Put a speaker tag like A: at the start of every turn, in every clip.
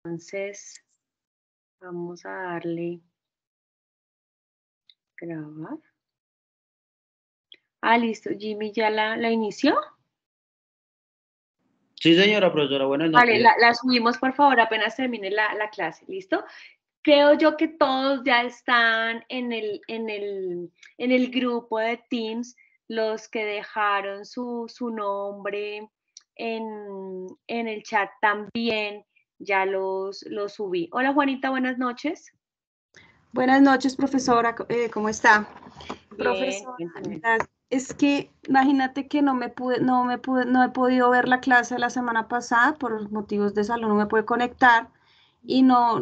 A: Entonces, vamos a darle grabar. Ah, listo. Jimmy ya la inició.
B: Sí, señora profesora, buenas noches.
A: Vale, la subimos, por favor, apenas termine la clase, ¿listo? Creo yo que todos ya están en el grupo de Teams, los que dejaron su nombre en el chat también, ya los subí. Hola, Juanita, buenas noches.
C: Buenas noches, profesora, ¿cómo está?
A: Bien,
C: profesora, es que imagínate que no he podido ver la clase de la semana pasada por motivos de salud, no me pude conectar y no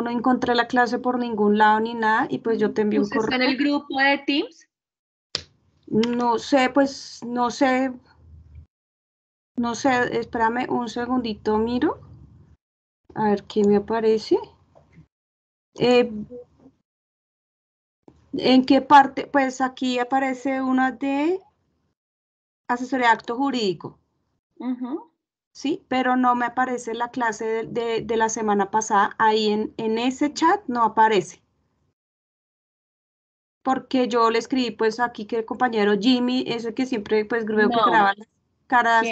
C: encontré la clase por ningún lado ni nada, y pues yo te envío un correo.
A: ¿Está en el grupo de Teams?
C: No sé, espérame un segundito, miro, a ver qué me aparece. ¿En qué parte? Pues aquí aparece una de asesoría de acto jurídico. Sí, pero no me aparece la clase de la semana pasada. Ahí en ese chat no aparece. Porque yo le escribí pues aquí que el compañero Jimmy, ese que siempre pues veo que graba las caras.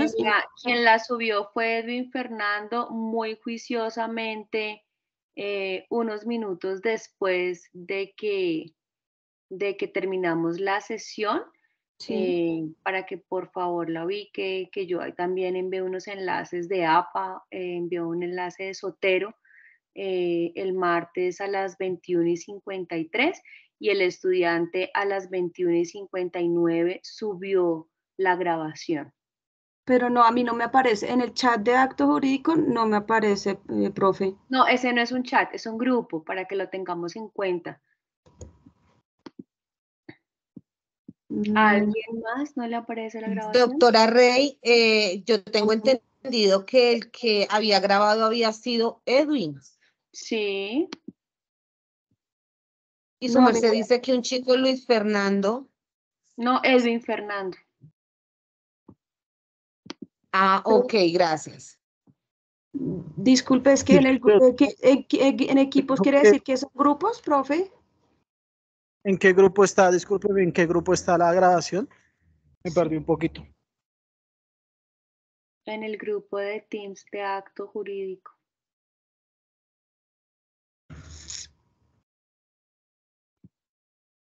A: Quien la subió fue Edwin Fernando, muy juiciosamente, unos minutos después de que terminamos la sesión,
C: Sí.
A: para que por favor la ubique, que yo también envié unos enlaces de APA, envió un enlace de Sotero el martes a las 21:53 y el estudiante a las 21:59 subió la grabación.
C: Pero no, a mí no me aparece. En el chat de acto jurídico no me aparece, profe.
A: No, ese no es un chat, es un grupo, para que lo tengamos en cuenta. ¿A alguien más no le aparece la grabación?
D: Doctora Rey, yo tengo entendido que el que había grabado había sido Edwin.
A: Sí.
D: Y su merced dice que un chico Luis Fernando.
A: No, Edwin Fernando.
D: Ah, ok, gracias.
C: Disculpe, es que en equipos quiere decir que son grupos, profe.
E: ¿En qué grupo está? Discúlpeme, ¿en qué grupo está la grabación? Me perdí un poquito.
A: En el grupo de Teams de acto jurídico.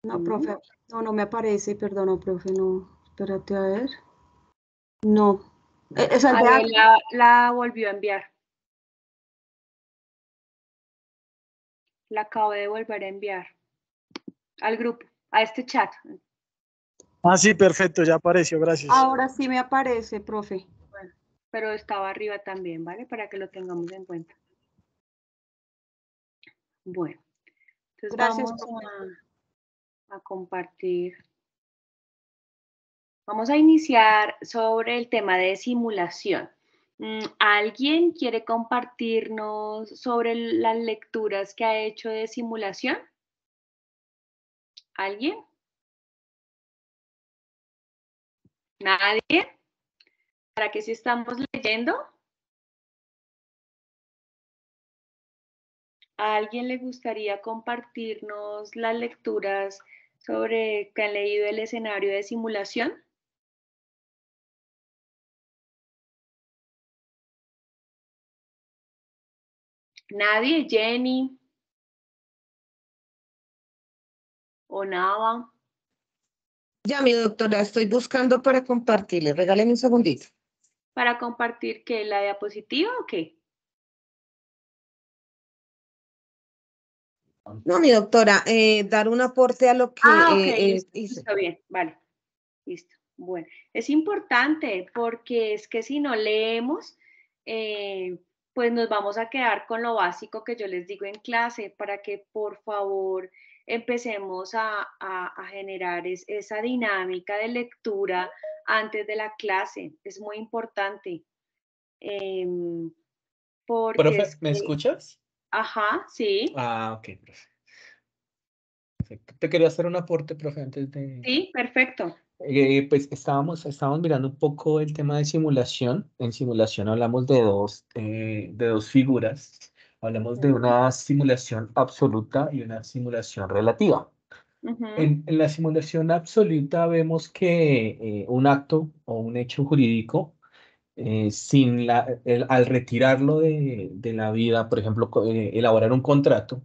C: No, profe, no me aparece, perdón, profe, no. Espérate, a ver. No.
A: La volvió a enviar. La acabo de volver a enviar al grupo, a este chat.
E: Ah, sí, perfecto, ya apareció, gracias.
C: Ahora sí me aparece, profe.
A: Bueno, pero estaba arriba también, ¿vale? Para que lo tengamos en cuenta. Bueno, entonces
C: gracias,
A: vamos a compartir. Vamos a iniciar sobre el tema de simulación. ¿Alguien quiere compartirnos sobre las lecturas que ha hecho de simulación? ¿Alguien? ¿Nadie? ¿Para qué si estamos leyendo? ¿A alguien le gustaría compartirnos las lecturas sobre que han leído el escenario de simulación? ¿Nadie? ¿Jenny? ¿O nada?
D: Ya, mi doctora, estoy buscando para compartirle. Regáleme un segundito.
A: ¿Para compartir qué? ¿La diapositiva o qué?
D: No, mi doctora, dar un aporte a lo que
A: hice. Está bien, vale. Listo. Bueno, es importante porque es que si no leemos, pues nos vamos a quedar con lo básico que yo les digo en clase para que por favor empecemos a generar esa dinámica de lectura antes de la clase. Es muy importante. Porque
F: Profe, ¿me escuchas?
A: Ajá, sí.
F: Ah, ok, profe. Perfecto. Te quería hacer un aporte, profe, antes de...
A: Sí, perfecto.
F: Pues estábamos mirando un poco el tema de simulación. En simulación hablamos de dos figuras. Hablamos de una simulación absoluta y una simulación relativa. En la simulación absoluta vemos que un acto o un hecho jurídico, al retirarlo de la vida, por ejemplo, elaborar un contrato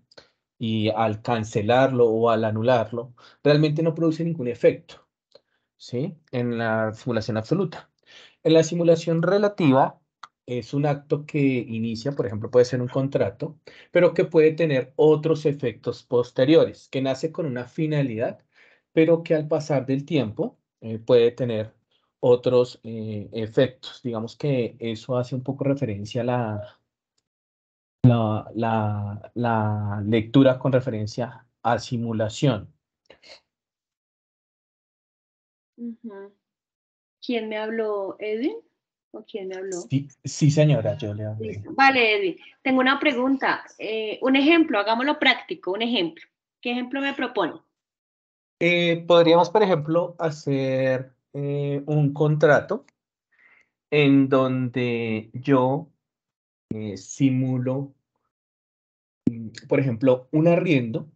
F: y al cancelarlo o al anularlo, realmente no produce ningún efecto, ¿sí? En la simulación absoluta. En la simulación relativa es un acto que inicia, por ejemplo, puede ser un contrato, pero que puede tener otros efectos posteriores, que nace con una finalidad, pero que al pasar del tiempo puede tener otros efectos. Digamos que eso hace un poco referencia a la lectura con referencia a simulación.
A: ¿Quién me habló? ¿Edwin? ¿O quién me habló?
F: Sí, señora, yo le hablé.
A: Listo. Vale, Edwin. Tengo una pregunta. Un ejemplo, hagámoslo práctico, un ejemplo. ¿Qué ejemplo me propone?
F: Podríamos, por ejemplo, hacer un contrato en donde yo simulo, por ejemplo, un arriendo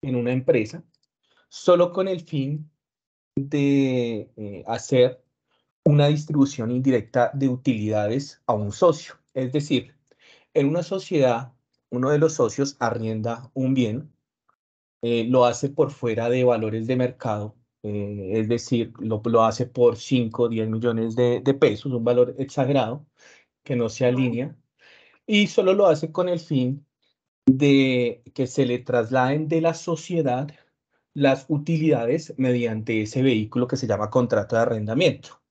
F: en una empresa, solo con el fin de hacer una distribución indirecta de utilidades a un socio. Es decir, en una sociedad, uno de los socios arrienda un bien, lo hace por fuera de valores de mercado, es decir, lo hace por 5 o 10 millones de pesos, un valor exagerado que no se alinea, y solo lo hace con el fin de que se le trasladen de la sociedad las utilidades mediante ese vehículo que se llama contrato de arrendamiento,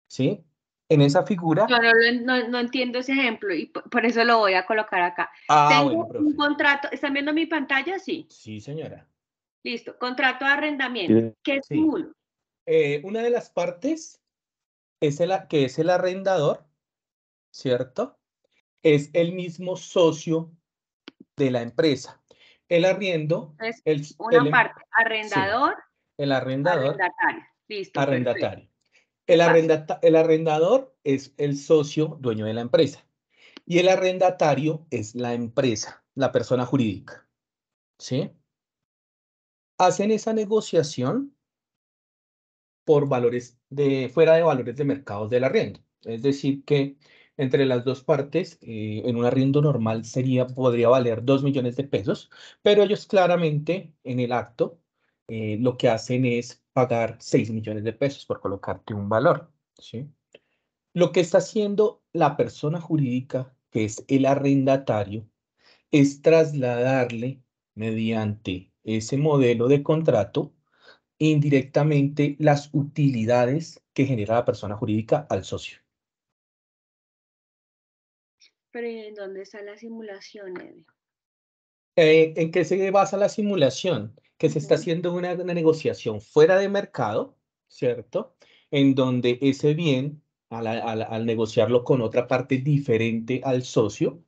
F: ¿sí? En esa figura...
A: Yo no entiendo ese ejemplo y por eso lo voy a colocar acá.
F: Tengo
A: bueno, un contrato, ¿están viendo mi pantalla? Sí.
F: Sí, señora.
A: Listo, contrato de arrendamiento. ¿Qué simulo?
F: Una de las partes es que es el arrendador, ¿cierto? Es el mismo socio de la empresa. El arriendo
A: es una parte, arrendador,
F: sí, el arrendador,
A: arrendatario. Listo,
F: arrendatario.
A: Perfecto.
F: El arrendador es el socio dueño de la empresa y el arrendatario es la empresa, la persona jurídica, ¿sí? Hacen esa negociación por valores fuera de valores de mercados del arriendo. Es decir, que entre las dos partes, en un arriendo normal podría valer 2 millones de pesos, pero ellos claramente en el acto lo que hacen es pagar 6 millones de pesos por colocarte un valor, ¿sí? Lo que está haciendo la persona jurídica, que es el arrendatario, es trasladarle mediante ese modelo de contrato indirectamente las utilidades que genera la persona jurídica al socio.
A: Pero ¿en dónde está la simulación, Edwin?
F: ¿En qué se basa la simulación? Que se está haciendo una negociación fuera de mercado, ¿cierto? En donde ese bien, al negociarlo con otra parte diferente al socio,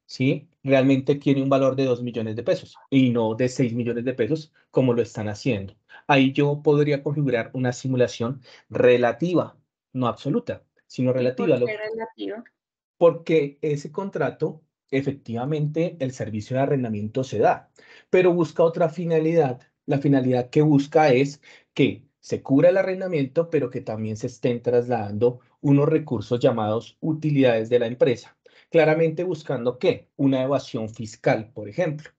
F: ¿sí? Realmente tiene un valor de 2 millones de pesos y no de 6 millones de pesos como lo están haciendo. Ahí yo podría configurar una simulación relativa, no absoluta, sino relativa.
A: ¿Por qué relativa?
F: Porque ese contrato, efectivamente, el servicio de arrendamiento se da, pero busca otra finalidad. La finalidad que busca es que se cubra el arrendamiento, pero que también se estén trasladando unos recursos llamados utilidades de la empresa. Claramente buscando, ¿qué? Una evasión fiscal, por ejemplo.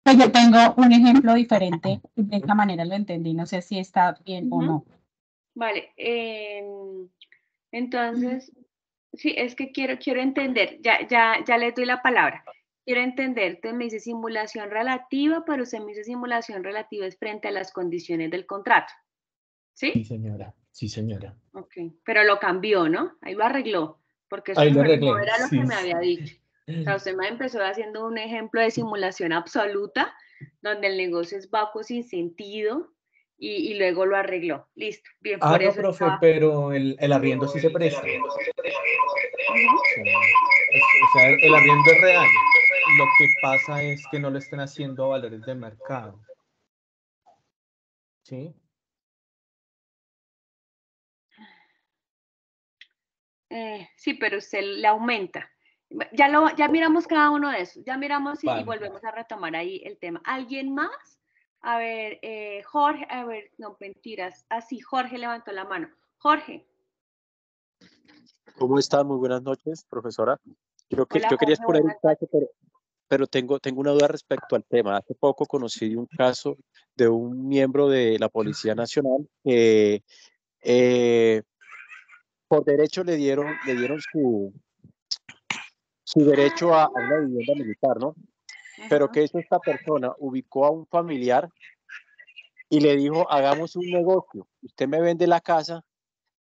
G: Pues yo tengo un ejemplo diferente, de esta manera lo entendí, no sé si está bien o no.
A: Vale, entonces, sí, es que quiero entender, ya le doy la palabra. Quiero entender, usted me dice simulación relativa, pero usted me dice simulación relativa es frente a las condiciones del contrato, ¿sí?
F: Sí, señora. Sí, señora.
A: Ok, pero lo cambió, ¿no? Ahí lo arregló, porque eso
F: Ahí lo
A: no
F: arreglé,
A: era lo
F: sí.
A: que me había dicho. O sea, usted me empezó haciendo un ejemplo de simulación absoluta, donde el negocio es vacuo sin sentido, y luego lo arregló. Listo, bien, por
F: No,
A: eso
F: profe,
A: estaba...
F: pero el arriendo sí se presta. O sea, el arriendo es real. lo que pasa es que no lo estén haciendo a valores de mercado. ¿Sí?
A: Sí, pero usted le aumenta. Ya miramos cada uno de esos, ya miramos y volvemos a retomar ahí el tema. ¿Alguien más? A ver, Jorge, a ver, no, mentiras. Así, Jorge levantó la mano. Jorge.
H: ¿Cómo está? Muy buenas noches, profesora. Yo quería
A: Jorge,
H: exponer un caso, pero tengo una duda respecto al tema. Hace poco conocí un caso de un miembro de la Policía Nacional que por derecho le dieron su derecho a una vivienda militar, ¿no? Pero ¿qué hizo esta persona? Ubicó a un familiar y le dijo, hagamos un negocio. Usted me vende la casa,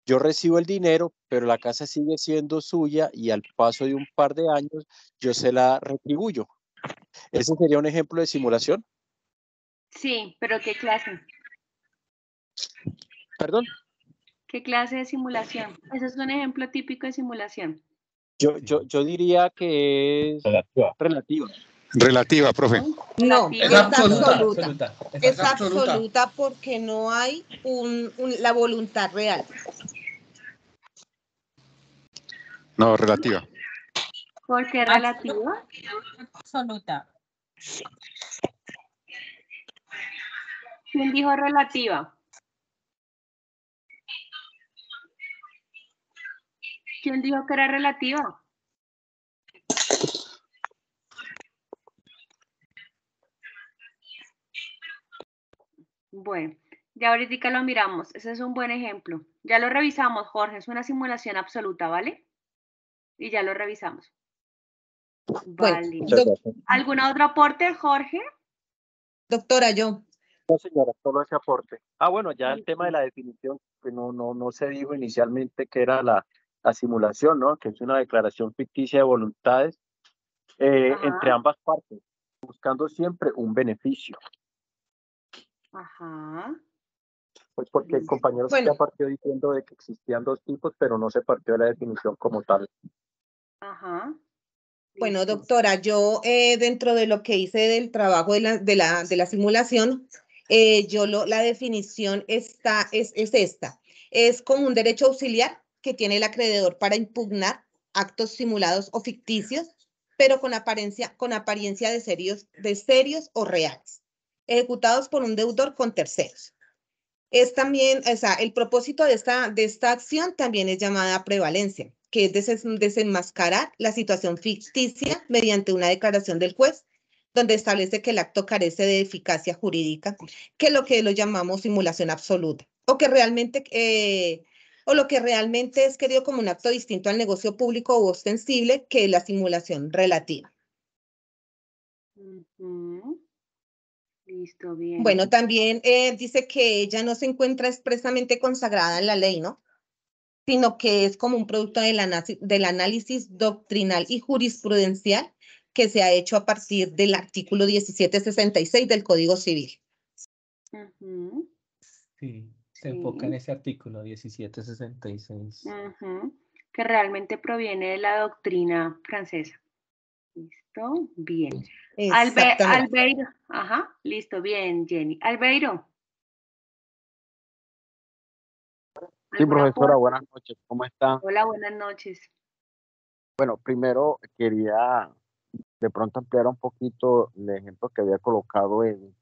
H: yo recibo el dinero, pero la casa sigue siendo suya y al paso de un par de años yo se la retribuyo. ¿Ese sería un ejemplo de simulación?
A: Sí, pero ¿qué clase?
H: ¿Perdón?
A: ¿Qué clase de simulación? Eso es un ejemplo típico de simulación.
H: Yo diría que es relativa.
I: Relativa, profe.
D: No,
A: Relativa.
D: es absoluta. Es
F: absoluta.
D: absoluta porque no hay la voluntad real.
I: No, relativa.
A: ¿Por qué relativa?
G: Absoluta.
A: ¿Quién dijo relativa? ¿Quién dijo que era relativa? Bueno, ya ahorita lo miramos. Ese es un buen ejemplo. Ya lo revisamos, Jorge. Es una simulación absoluta, ¿vale? Y ya lo revisamos. Vale.
D: Bueno,
A: ¿Algún otro aporte, Jorge?
D: doctora, yo.
H: No, señora, solo ese aporte. Bueno, ya el tema de la definición, que no se dijo inicialmente que era la simulación, ¿no? Que es una declaración ficticia de voluntades entre ambas partes, buscando siempre un beneficio.
A: Ajá.
H: Pues porque el compañero ya partió diciendo de que existían dos tipos, pero no se partió de la definición como tal.
A: Ajá.
D: Bueno, doctora, yo dentro de lo que hice del trabajo de la simulación, la definición es esta. Es como un derecho auxiliar que tiene el acreedor para impugnar actos simulados o ficticios, pero con apariencia de serios o reales, ejecutados por un deudor con terceros. Es también, o sea, el propósito de esta acción también es llamada prevalencia, que es desenmascarar la situación ficticia mediante una declaración del juez, donde establece que el acto carece de eficacia jurídica, que lo llamamos simulación absoluta, o lo que realmente es querido como un acto distinto al negocio público o ostensible, que es la simulación relativa.
A: Listo, bien.
D: Bueno, también dice que ella no se encuentra expresamente consagrada en la ley, ¿no? Sino que es como un producto del análisis doctrinal y jurisprudencial que se ha hecho a partir del artículo 1766 del Código Civil.
F: Sí, se enfoca en ese artículo 1766.
A: Que realmente proviene de la doctrina francesa. ¿Listo? Bien. Albeiro. Ajá, listo, bien, Jenny. Albeiro.
H: Sí, profesora, buenas noches. ¿Cómo está?
A: Hola, buenas noches.
H: Bueno, primero quería de pronto ampliar un poquito el ejemplo que había colocado él.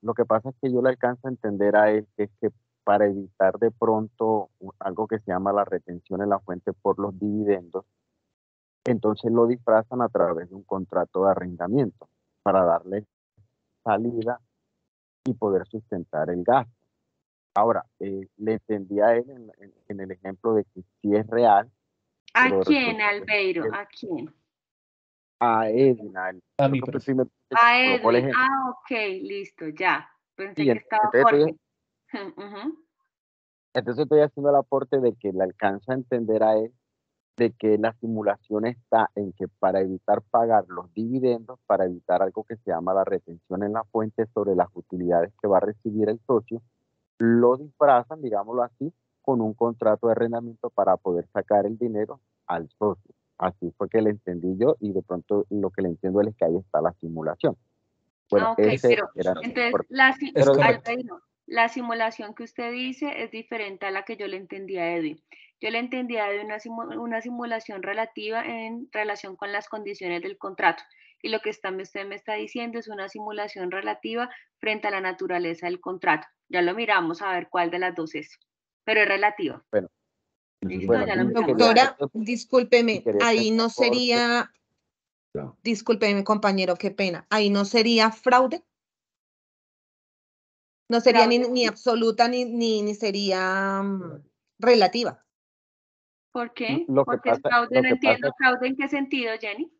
H: Lo que pasa es que yo le alcanzo a entender a él que es que para evitar de pronto algo que se llama la retención en la fuente por los dividendos, entonces lo disfrazan a través de un contrato de arrendamiento para darle salida y poder sustentar el gasto. Ahora, le entendí a él en el ejemplo de que sí es real.
A: ¿A quién, Albeiro? ¿A quién?
H: A Edwin, a
F: mí,
A: a Edwin. Ok, listo, ya. Pensé que estaba Jorge.
H: Entonces estoy haciendo el aporte de que le alcanza a entender a él de que la simulación está en que para evitar pagar los dividendos, para evitar algo que se llama la retención en la fuente sobre las utilidades que va a recibir el socio, lo disfrazan, digámoslo así, con un contrato de arrendamiento para poder sacar el dinero al socio. Así fue que le entendí yo y de pronto lo que le entiendo es que ahí está la simulación. Bueno,
A: ok, pero entonces Albeiro, la simulación que usted dice es diferente a la que yo le entendí a Edwin. Yo le entendí a Edwin una simulación relativa en relación con las condiciones del contrato. Y lo que usted me está diciendo es una simulación relativa frente a la naturaleza del contrato. Ya lo miramos a ver cuál de las dos es, pero es relativa.
H: Bueno,
A: ¿listo?
H: bueno,
A: Ya lo miramos.
D: Doctora, discúlpeme, ahí no sería, discúlpeme compañero, qué pena, ahí no sería fraude. No sería ni absoluta ni sería relativa.
A: ¿Por qué?
H: Lo que
A: Porque es
H: pasa,
A: fraude,
H: lo
A: no
H: que
A: entiendo
H: pasa,
A: fraude en qué sentido, Jenny.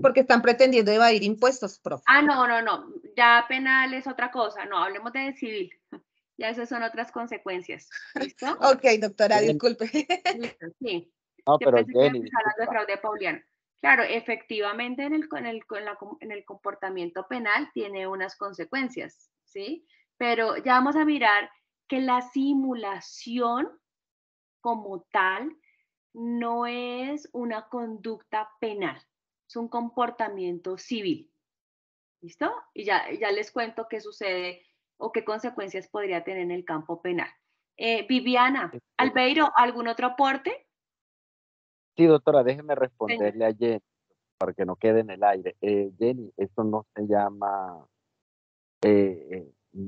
D: Porque están pretendiendo evadir impuestos, profe.
A: Ah, no, ya penal es otra cosa, no, hablemos de civil, ya esas son otras consecuencias, ¿listo?
D: Ok, doctora, disculpe.
A: Listo, sí,
H: no,
A: yo
H: pero
A: pensé que
H: Jenny,
A: estaba hablando de fraude pauliano. Claro, efectivamente en el comportamiento penal tiene unas consecuencias, ¿sí? Pero ya vamos a mirar que la simulación como tal no es una conducta penal, es un comportamiento civil. ¿Listo? Y ya les cuento qué sucede o qué consecuencias podría tener en el campo penal. Viviana, Albeiro, ¿algún otro aporte?
H: Sí, doctora, déjeme responderle a Jenny para que no quede en el aire. Jenny, eso no se llama, o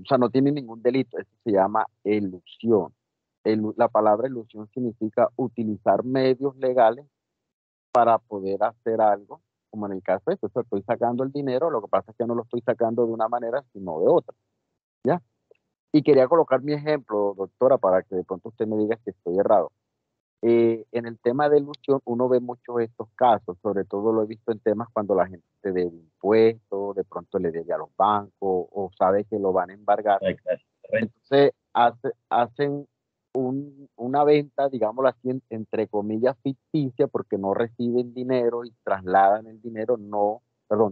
H: sea, no tiene ningún delito, eso se llama elusión. La palabra ilusión significa utilizar medios legales para poder hacer algo, como en el caso de esto, estoy sacando el dinero, lo que pasa es que no lo estoy sacando de una manera, sino de otra, ¿ya? Y quería colocar mi ejemplo, doctora, para que de pronto usted me diga que estoy errado. En el tema de ilusión, uno ve muchos estos casos, sobre todo lo he visto en temas cuando la gente debe impuestos, de pronto le debe a los bancos o sabe que lo van a embargar. Entonces hacen una venta, digámoslo así, entre comillas, ficticia, porque no reciben dinero y trasladan el dinero,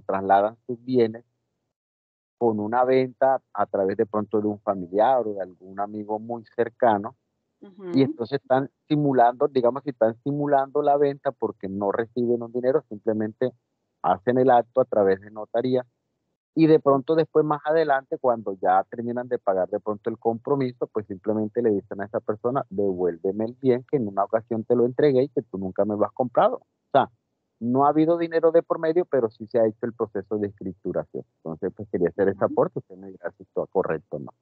H: trasladan sus bienes con una venta a través de pronto de un familiar o de algún amigo muy cercano. Y entonces están simulando, digamos que están simulando la venta porque no reciben un dinero, simplemente hacen el acto a través de notaría y de pronto después más adelante cuando ya terminan de pagar de pronto el compromiso, pues simplemente le dicen a esa persona, devuélveme el bien que en una ocasión te lo entregué y que tú nunca me lo has comprado. O sea, no ha habido dinero de por medio, pero sí se ha hecho el proceso de escrituración. Entonces, pues quería hacer ese aporte, usted me dirá si está correcto o no.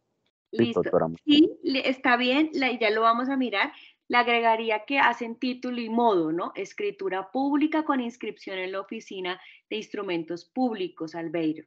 A: Listo. Sí, está bien, ya lo vamos a mirar. Le agregaría que hacen título y modo, ¿no? Escritura pública con inscripción en la Oficina de Instrumentos Públicos, Albeiro.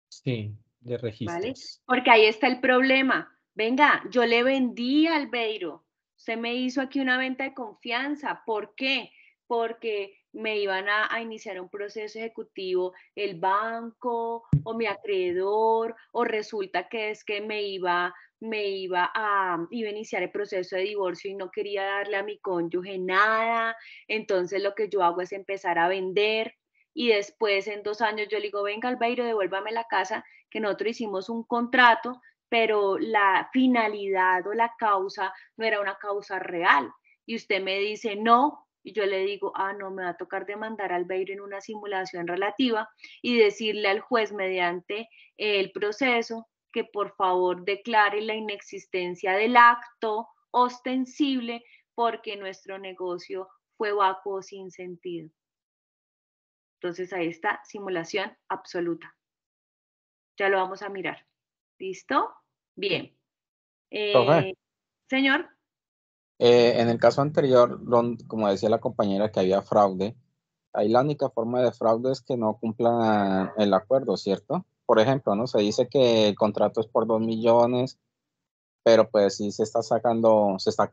F: Sí, de registros.
A: ¿Vale? Porque ahí está el problema. Venga, yo le vendí a Albeiro. Usted me hizo aquí una venta de confianza. ¿Por qué? Porque me iban a iniciar un proceso ejecutivo el banco o mi acreedor, o resulta que es que me iba a iniciar el proceso de divorcio y no quería darle a mi cónyuge nada. Entonces lo que yo hago es empezar a vender y después en 2 años yo le digo, venga Albeiro, devuélvame la casa, que nosotros hicimos un contrato, pero la finalidad o la causa no era una causa real. Y usted me dice no, y yo le digo, no, me va a tocar demandar al Albeiro en una simulación relativa y decirle al juez mediante el proceso que por favor declare la inexistencia del acto ostensible porque nuestro negocio fue vacuo sin sentido. Entonces ahí está, simulación absoluta. Ya lo vamos a mirar. ¿Listo? Bien. Señor.
J: En el caso anterior, como decía la compañera que había fraude, ahí la única forma de fraude es que no cumplan el acuerdo, ¿cierto? Por ejemplo, ¿no? Se dice que el contrato es por 2 millones, pero pues sí se está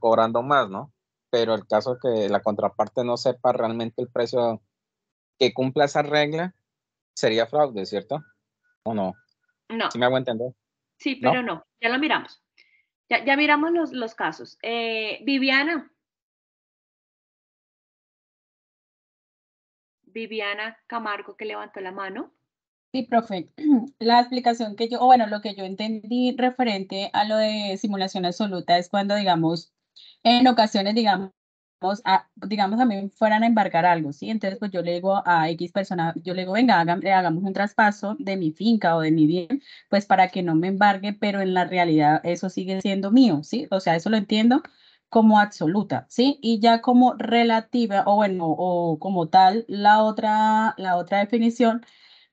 J: cobrando más, ¿no? Pero el caso que la contraparte no sepa realmente el precio que cumpla esa regla, sería fraude, ¿cierto? ¿O no?
A: No.
J: ¿Sí me hago entender?
A: Sí, pero no. Ya lo miramos. Ya miramos los casos. Viviana. Viviana Camargo, que levantó la mano.
G: Sí, profe. La explicación que yo, lo que yo entendí referente a lo de simulación absoluta es cuando, digamos, en ocasiones, digamos, digamos, a mí fueran a embargar algo, ¿sí? Entonces, pues yo le digo a X persona, yo le digo, venga, hagamos un traspaso de mi finca o de mi bien, pues para que no me embargue, pero en la realidad eso sigue siendo mío, ¿sí? O sea, eso lo entiendo como absoluta, ¿sí? Y ya como relativa, o bueno, o como tal, la otra definición,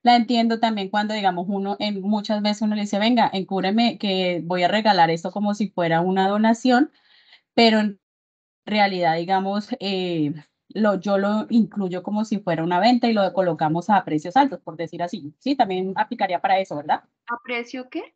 G: la entiendo también cuando, digamos, muchas veces uno le dice, venga, encúbreme que voy a regalar esto como si fuera una donación, pero en realidad, digamos, yo lo incluyo como si fuera una venta y lo colocamos a precios altos, por decir así. Sí, también aplicaría para eso, ¿verdad?
A: ¿A precio qué?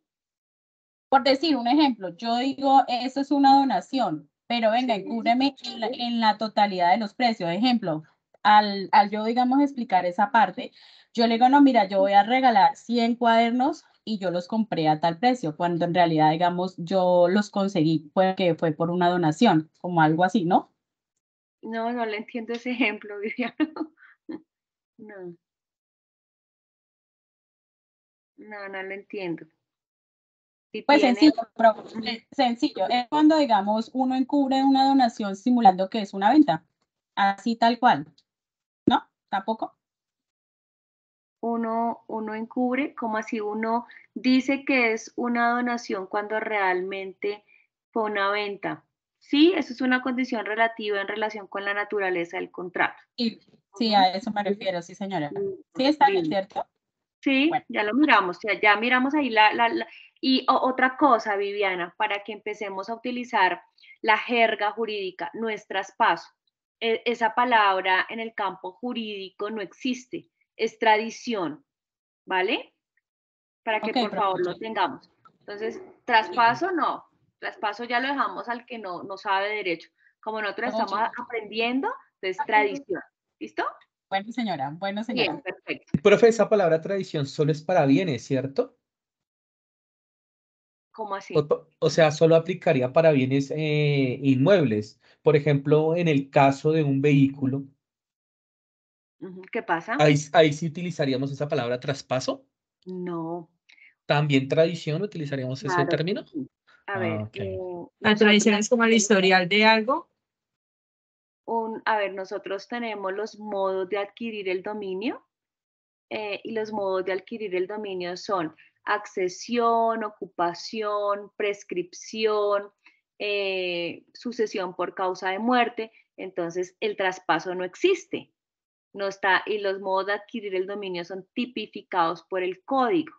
G: Por decir un ejemplo, yo digo, eso es una donación, pero venga, encúbreme en la totalidad de los precios. Ejemplo, al yo, digamos, explicar esa parte, yo le digo, no, mira, yo voy a regalar 100 cuadernos y yo los compré a tal precio, cuando en realidad, digamos, yo los conseguí porque fue por una donación, como algo así, ¿no?
A: No, no le entiendo ese ejemplo, Viviana. No. No, no lo entiendo. Si
G: Pues
A: tiene...
G: sencillo, pero sencillo. Es cuando, digamos, uno encubre una donación simulando que es una venta. Así tal cual. ¿No? ¿Tampoco?
A: Uno encubre, como así uno dice que es una donación cuando realmente fue una venta. Sí, eso es una condición relativa en relación con la naturaleza del contrato.
G: Sí, a eso me refiero, sí, señora. Sí, está bien, ¿cierto?
A: Sí,
G: bueno.
A: ya lo miramos, ya miramos ahí y otra cosa, Viviana, para que empecemos a utilizar la jerga jurídica, no es traspaso. Esa palabra en el campo jurídico no existe, es tradición, ¿vale? Para que por favor lo tengamos. Entonces, traspaso no, traspaso ya lo dejamos al que no sabe derecho. Como nosotros estamos aprendiendo, entonces tradición. ¿Listo?
G: Bueno, señora, bueno, señora.
A: Bien, perfecto.
F: Profe, esa palabra tradición solo es para bienes, ¿cierto?
A: ¿Cómo así?
F: O sea, solo aplicaría para bienes inmuebles. Por ejemplo, en el caso de un vehículo,
A: ¿qué pasa?
F: ahí sí utilizaríamos esa palabra traspaso.
A: No.
F: ¿También tradición utilizaríamos ese término?
A: Sí. A ver,
F: Okay.
K: La tradición es como el historial de algo.
A: A ver, nosotros tenemos los modos de adquirir el dominio y los modos de adquirir el dominio son accesión, ocupación, prescripción, sucesión por causa de muerte. Entonces, el traspaso no existe. No está, y los modos de adquirir el dominio son tipificados por el código.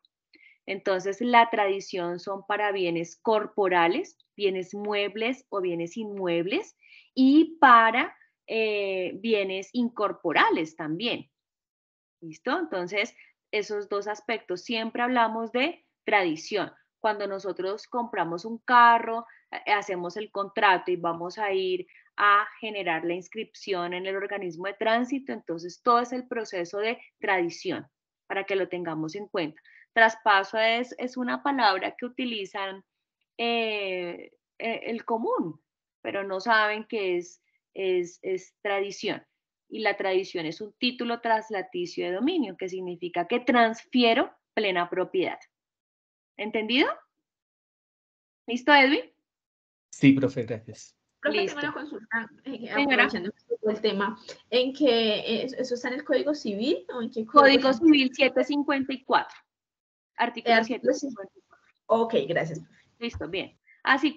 A: Entonces, la tradición son para bienes corporales, bienes muebles o bienes inmuebles y para bienes incorporales también. ¿Listo? Entonces, esos dos aspectos. Siempre hablamos de tradición. Cuando nosotros compramos un carro, hacemos el contrato y vamos a ir a generar la inscripción en el organismo de tránsito, entonces todo es el proceso de tradición, para que lo tengamos en cuenta. Traspaso es una palabra que utilizan el común, pero no saben que es tradición. Y la tradición es un título traslaticio de dominio, que significa que transfiero plena propiedad. ¿Entendido? ¿Listo, Edwin?
F: Sí, profe, gracias.
K: Profe, tengo una consulta, aprovechando el tema, ¿en qué eso está en el Código Civil o en qué
A: Código Civil 754, artículo 754.
K: Ok, gracias.
A: Listo, bien. Así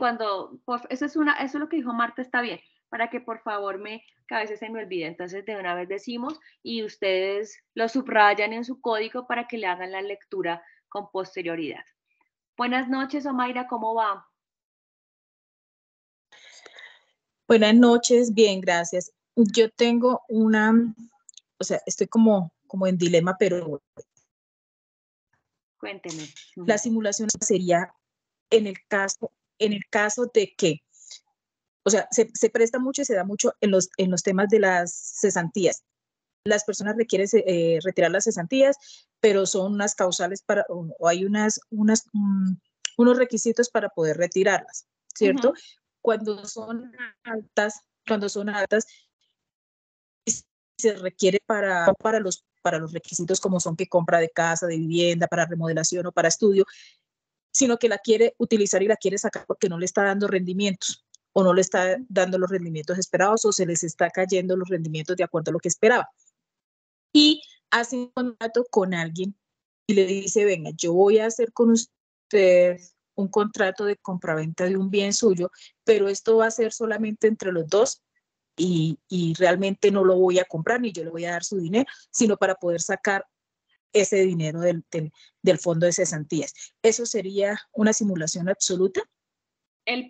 A: eso es lo que dijo Marta, está bien, para que por favor que a veces se me olvide, entonces de una vez decimos y ustedes lo subrayan en su código para que le hagan la lectura con posterioridad. Buenas noches, Omaira, ¿cómo va?
L: Buenas noches, bien, gracias. Yo tengo estoy como en dilema, pero
A: cuénteme.
L: La simulación sería en el caso de que, o sea, se presta mucho y se da mucho en los temas de las cesantías. Las personas requieren retirar las cesantías, pero son unas causales o hay unos requisitos para poder retirarlas, ¿cierto? Cuando son altas, se requiere para los requisitos como son que compra de casa, de vivienda, para remodelación o para estudio, sino que la quiere utilizar y la quiere sacar porque no le está dando rendimientos. o no le está dando los rendimientos esperados o se les está cayendo los rendimientos de acuerdo a lo que esperaba. Y hace un contrato con alguien y le dice, venga, yo voy a hacer con usted un contrato de compraventa de un bien suyo, pero esto va a ser solamente entre los dos y realmente no lo voy a comprar ni yo le voy a dar su dinero, sino para poder sacar ese dinero del fondo de cesantías. ¿Eso sería una simulación absoluta?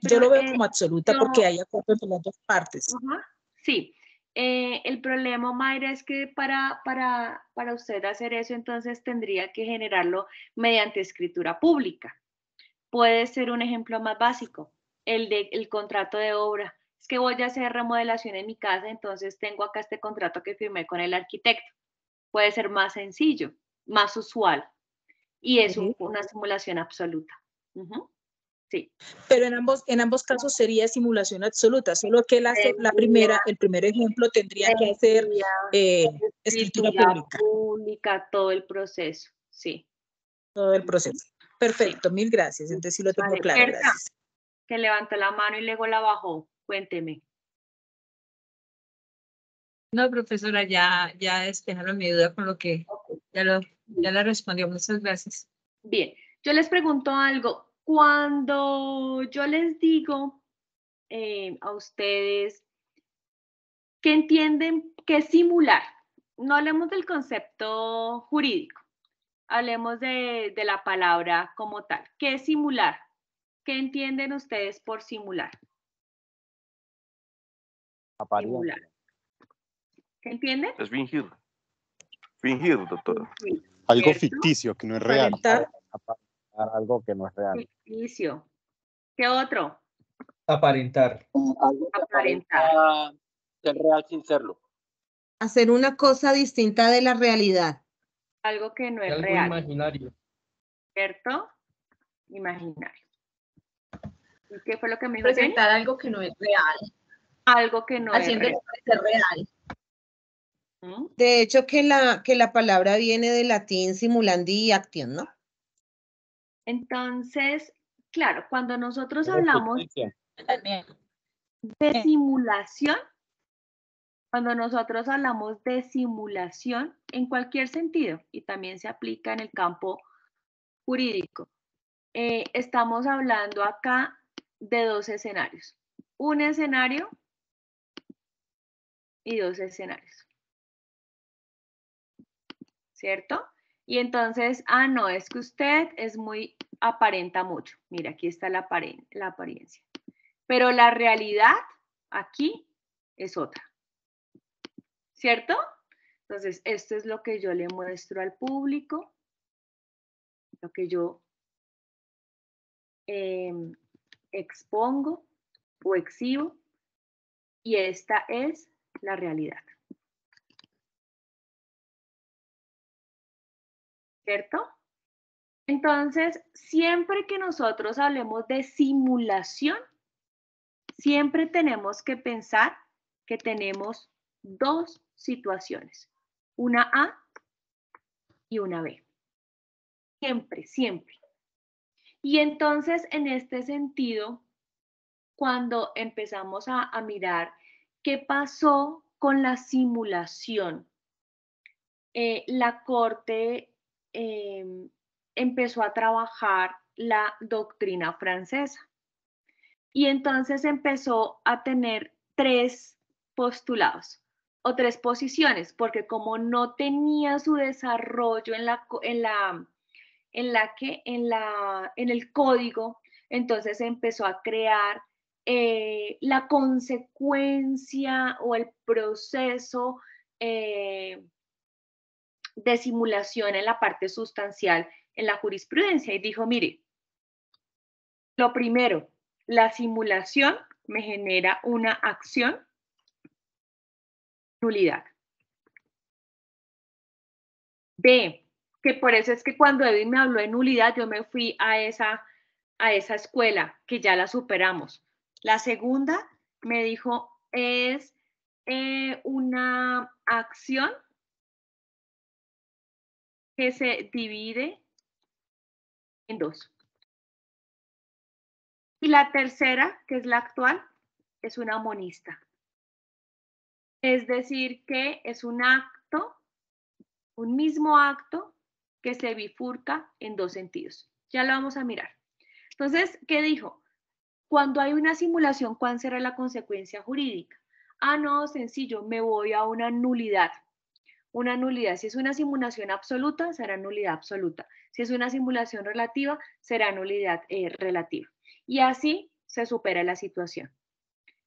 L: Yo lo veo como absoluta porque hay acuerdo entre las dos partes.
A: Sí. El problema, Mayra, es que para usted hacer eso, entonces tendría que generarlo mediante escritura pública. Puede ser un ejemplo más básico, el contrato de obra. Es que voy a hacer remodelación en mi casa, entonces tengo acá este contrato que firmé con el arquitecto. Puede ser más sencillo, más usual, y es una simulación absoluta. Sí.
L: Pero en ambos casos sería simulación absoluta, solo que el primer ejemplo tendría que hacer escritura
A: pública, todo el proceso, sí.
L: Todo el proceso. Perfecto, mil gracias. Entonces sí lo tengo claro, gracias.
A: Que levantó la mano y luego la bajó, cuénteme.
M: No, profesora, ya despejaron mi duda con lo que ya la respondió. Muchas gracias.
A: Bien, yo les pregunto algo. Cuando yo les digo a ustedes que entienden qué es simular, no hablemos del concepto jurídico, hablemos de la palabra como tal. ¿Qué es simular? ¿Qué entienden ustedes por simular? Simular. ¿Qué entienden?
I: Es fingir. Fingir, doctora. Algo ficticio que no es real.
J: Aparentar algo que no es real.
A: Ficticio. ¿Qué otro?
B: Aparentar.
A: Aparentar.
N: Ser real sin serlo.
D: Hacer una cosa distinta de la realidad.
A: Algo que no es
B: Algo
A: real.
B: imaginario.
A: ¿Cierto? Imaginario. ¿Y qué fue lo que me dijo?
K: Presentar algo que no es real.
A: Algo que no es real.
K: Haciendo parecer real.
D: De hecho, que la palabra viene del latín simulandi y action, ¿no?
A: Entonces, claro, cuando nosotros hablamos de simulación, en cualquier sentido, y también se aplica en el campo jurídico, estamos hablando acá de dos escenarios. Un escenario y dos escenarios. ¿Cierto? Y entonces, no, es que usted es muy, aparenta mucho. Mira, aquí está la apariencia. Pero la realidad aquí es otra. ¿Cierto? Entonces, esto es lo que yo le muestro al público, lo que yo expongo o exhibo, y esta es la realidad. ¿Cierto? Entonces, siempre que nosotros hablemos de simulación, siempre tenemos que pensar que tenemos dos situaciones, una A y una B. Siempre, siempre. Y entonces, en este sentido, cuando empezamos a mirar qué pasó con la simulación, la Corte empezó a trabajar la doctrina francesa y entonces empezó a tener tres postulados o tres posiciones, porque como no tenía su desarrollo en el código, entonces empezó a crear la consecuencia o el proceso de simulación en la parte sustancial en la jurisprudencia y dijo, mire, lo primero, la simulación me genera una acción, nulidad. B, que por eso es que cuando Edwin me habló de nulidad, yo me fui a esa escuela, que ya la superamos. La segunda me dijo, es una acción que se divide en dos. Y la tercera, que es la actual, es una monista. Es decir, que es un acto, un mismo acto que se bifurca en dos sentidos. Ya lo vamos a mirar. Entonces, ¿qué dijo? Cuando hay una simulación, ¿cuál será la consecuencia jurídica? Ah, no, sencillo, me voy a una nulidad. Una nulidad, si es una simulación absoluta, será nulidad absoluta. Si es una simulación relativa, será nulidad relativa. Y así se supera la situación.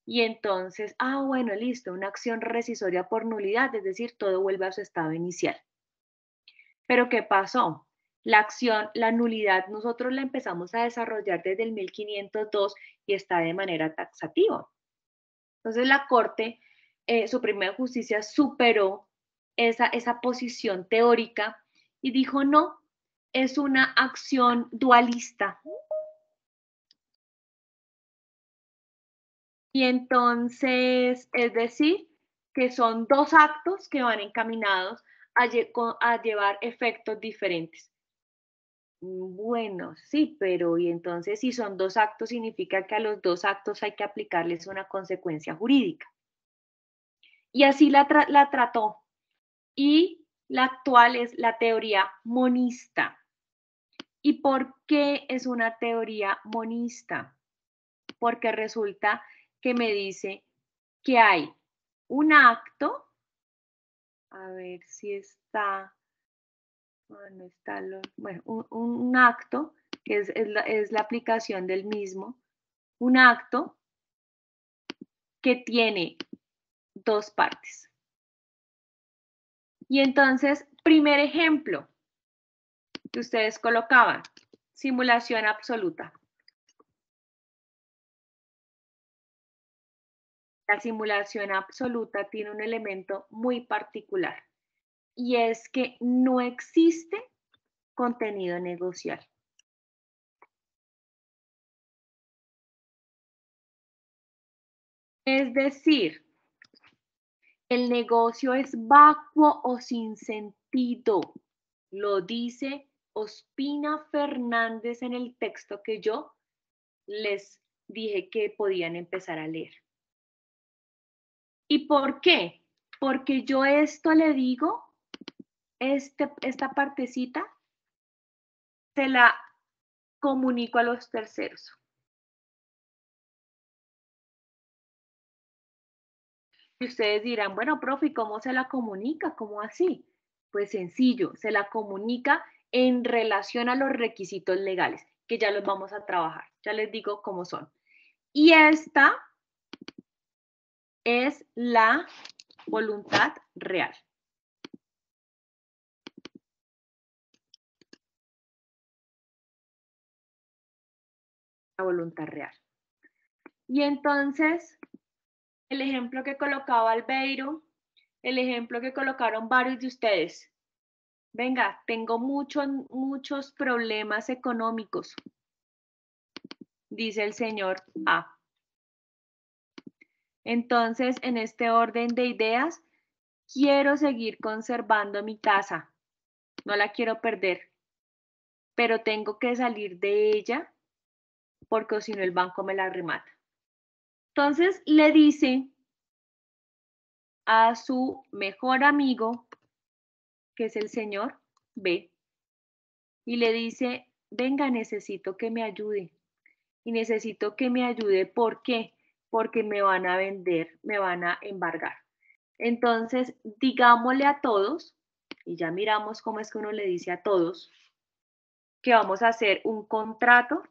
A: Y entonces, bueno, listo, una acción rescisoria por nulidad, es decir, todo vuelve a su estado inicial. Pero ¿qué pasó? La acción, la nulidad, nosotros la empezamos a desarrollar desde el 1502 y está de manera taxativa. Entonces la Corte Suprema de Justicia superó esa posición teórica y dijo, no, es una acción dualista. Y entonces, es decir, que son dos actos que van encaminados a llevar efectos diferentes. Bueno, sí, pero y entonces si son dos actos, significa que a los dos actos hay que aplicarles una consecuencia jurídica. Y así la trató. Y la actual es la teoría monista. ¿Y por qué es una teoría monista? Porque resulta que me dice que hay un acto, a ver si está, no está, bueno, un acto, que es la aplicación del mismo, un acto que tiene dos partes. Y entonces, primer ejemplo que ustedes colocaban, simulación absoluta. La simulación absoluta tiene un elemento muy particular y es que no existe contenido negocial. Es decir, el negocio es vacuo o sin sentido. Lo dice Ospina Fernández en el texto que yo les dije que podían empezar a leer. ¿Y por qué? Porque yo esto le digo, esta partecita, se la comunico a los terceros. Y ustedes dirán, bueno, profe, ¿y cómo se la comunica? ¿Cómo así? Pues sencillo, se la comunica en relación a los requisitos legales, que ya los vamos a trabajar. Ya les digo cómo son. Y esta es la voluntad real. La voluntad real. Y entonces, el ejemplo que colocaba Albeiro, el ejemplo que colocaron varios de ustedes. Venga, tengo muchos problemas económicos, dice el señor A. Entonces, en este orden de ideas, quiero seguir conservando mi casa. No la quiero perder, pero tengo que salir de ella porque si no el banco me la remata. Entonces, le dice a su mejor amigo, que es el señor B, y le dice, venga, necesito que me ayude. Y necesito que me ayude, ¿por qué? Porque me van a vender, me van a embargar. Entonces, digámosle a todos, y ya miramos cómo es que uno le dice a todos, que vamos a hacer un contrato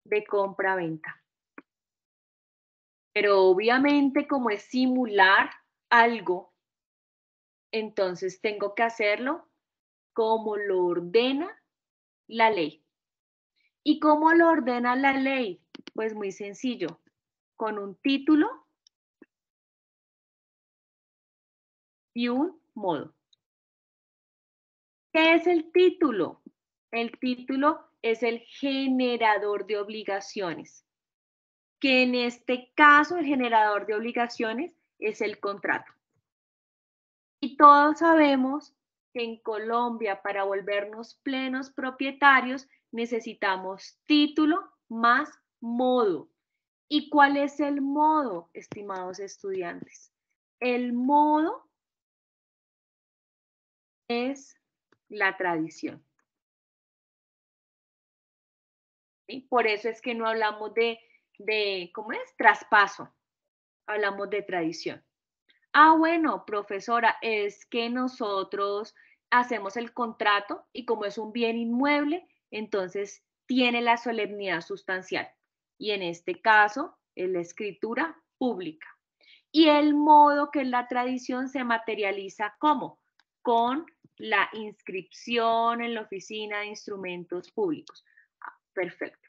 A: de compra-venta. Pero obviamente, como es simular algo, entonces tengo que hacerlo como lo ordena la ley. ¿Y cómo lo ordena la ley? Pues muy sencillo, con un título y un modo. ¿Qué es el título? El título es el generador de obligaciones, que en este caso el generador de obligaciones es el contrato. Y todos sabemos que en Colombia, para volvernos plenos propietarios, necesitamos título más modo. ¿Y cuál es el modo, estimados estudiantes? El modo es la tradición. ¿Sí? Por eso es que no hablamos de ¿cómo es? Traspaso. Hablamos de tradición. Ah, bueno, profesora, es que nosotros hacemos el contrato y como es un bien inmueble, entonces tiene la solemnidad sustancial. Y en este caso, es la escritura pública. Y el modo que es la tradición se materializa ¿cómo? Con la inscripción en la oficina de instrumentos públicos. Ah, perfecto.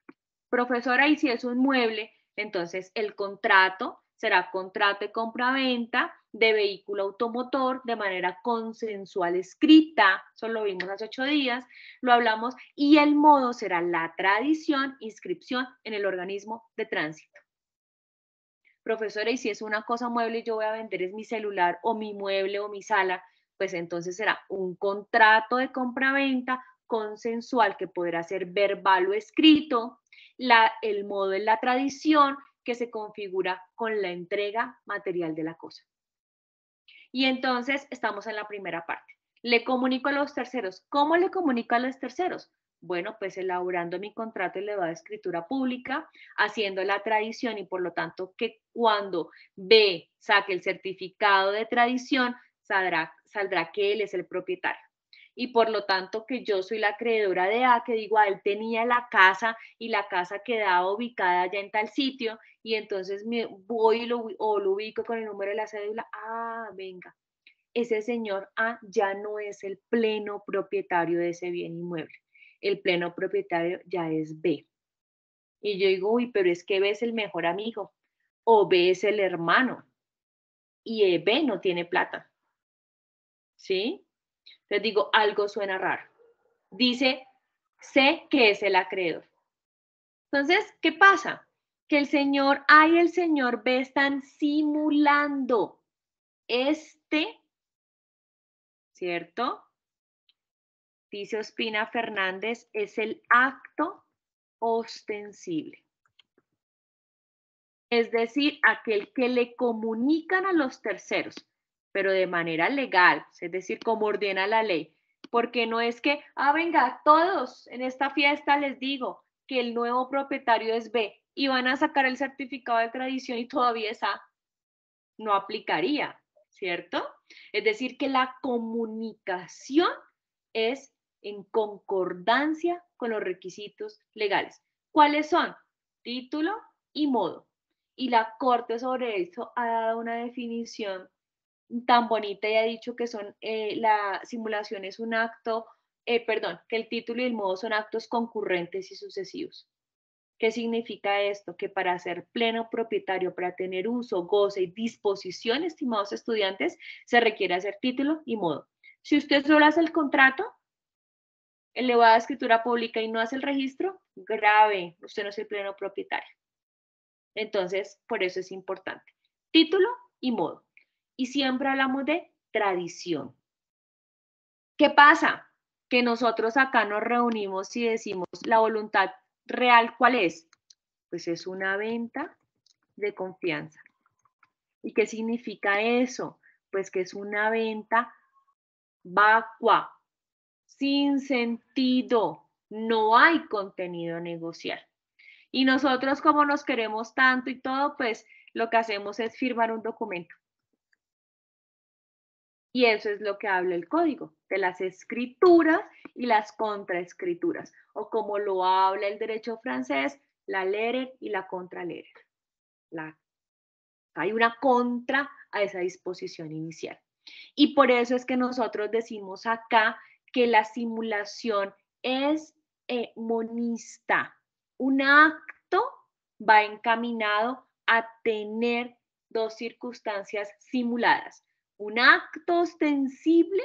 A: Profesora, y si es un mueble, entonces el contrato será contrato de compra-venta de vehículo automotor de manera consensual escrita, eso lo vimos hace 8 días, lo hablamos, y el modo será la tradición, inscripción en el organismo de tránsito. Profesora, y si es una cosa mueble y yo voy a vender es mi celular o mi mueble o mi sala, pues entonces será un contrato de compra-venta consensual que podrá ser verbal o escrito. El modo es la tradición que se configura con la entrega material de la cosa. Y entonces estamos en la primera parte. Le comunico a los terceros. ¿Cómo le comunico a los terceros? Bueno, pues elaborando mi contrato elevado de escritura pública, haciendo la tradición y por lo tanto que cuando B saque el certificado de tradición, saldrá que él es el propietario. Y por lo tanto que yo soy la acreedora de A, que digo, él tenía la casa y la casa quedaba ubicada allá en tal sitio y entonces me voy y lo ubico con el número de la cédula. Ah, venga, ese señor A ya no es el pleno propietario de ese bien inmueble. El pleno propietario ya es B. Y yo digo, uy, pero es que B es el mejor amigo o B es el hermano y B no tiene plata. ¿Sí? Les digo, algo suena raro. Dice, sé que es el acreedor. Entonces, ¿qué pasa? Que el señor A y el señor B están simulando ¿cierto? Dice Ospina Fernández, es el acto ostensible. Es decir, aquel que le comunican a los terceros, pero de manera legal, es decir, como ordena la ley. Porque no es que, venga, todos en esta fiesta les digo que el nuevo propietario es B y van a sacar el certificado de tradición y todavía es A. No aplicaría, ¿cierto? Es decir, que la comunicación es en concordancia con los requisitos legales. ¿Cuáles son? Título y modo. Y la Corte sobre eso ha dado una definición tan bonita y ha dicho que la simulación es un acto, que el título y el modo son actos concurrentes y sucesivos. ¿Qué significa esto? Que para ser pleno propietario, para tener uso, goce y disposición, estimados estudiantes, se requiere hacer título y modo. Si usted solo hace el contrato, elevada escritura pública y no hace el registro, grave, usted no es el pleno propietario. Entonces, por eso es importante. Título y modo. Y siempre hablamos de tradición. ¿Qué pasa? Que nosotros acá nos reunimos y decimos la voluntad real, ¿cuál es? Pues es una venta de confianza. ¿Y qué significa eso? Pues que es una venta vacua, sin sentido, no hay contenido negocial. Y nosotros como nos queremos tanto y todo, pues lo que hacemos es firmar un documento. Y eso es lo que habla el código, de las escrituras y las contraescrituras, o como lo habla el derecho francés, la lerer y la contralerer. Hay una contra a esa disposición inicial. Y por eso es que nosotros decimos acá que la simulación es monista. Un acto va encaminado a tener dos circunstancias simuladas. Un acto ostensible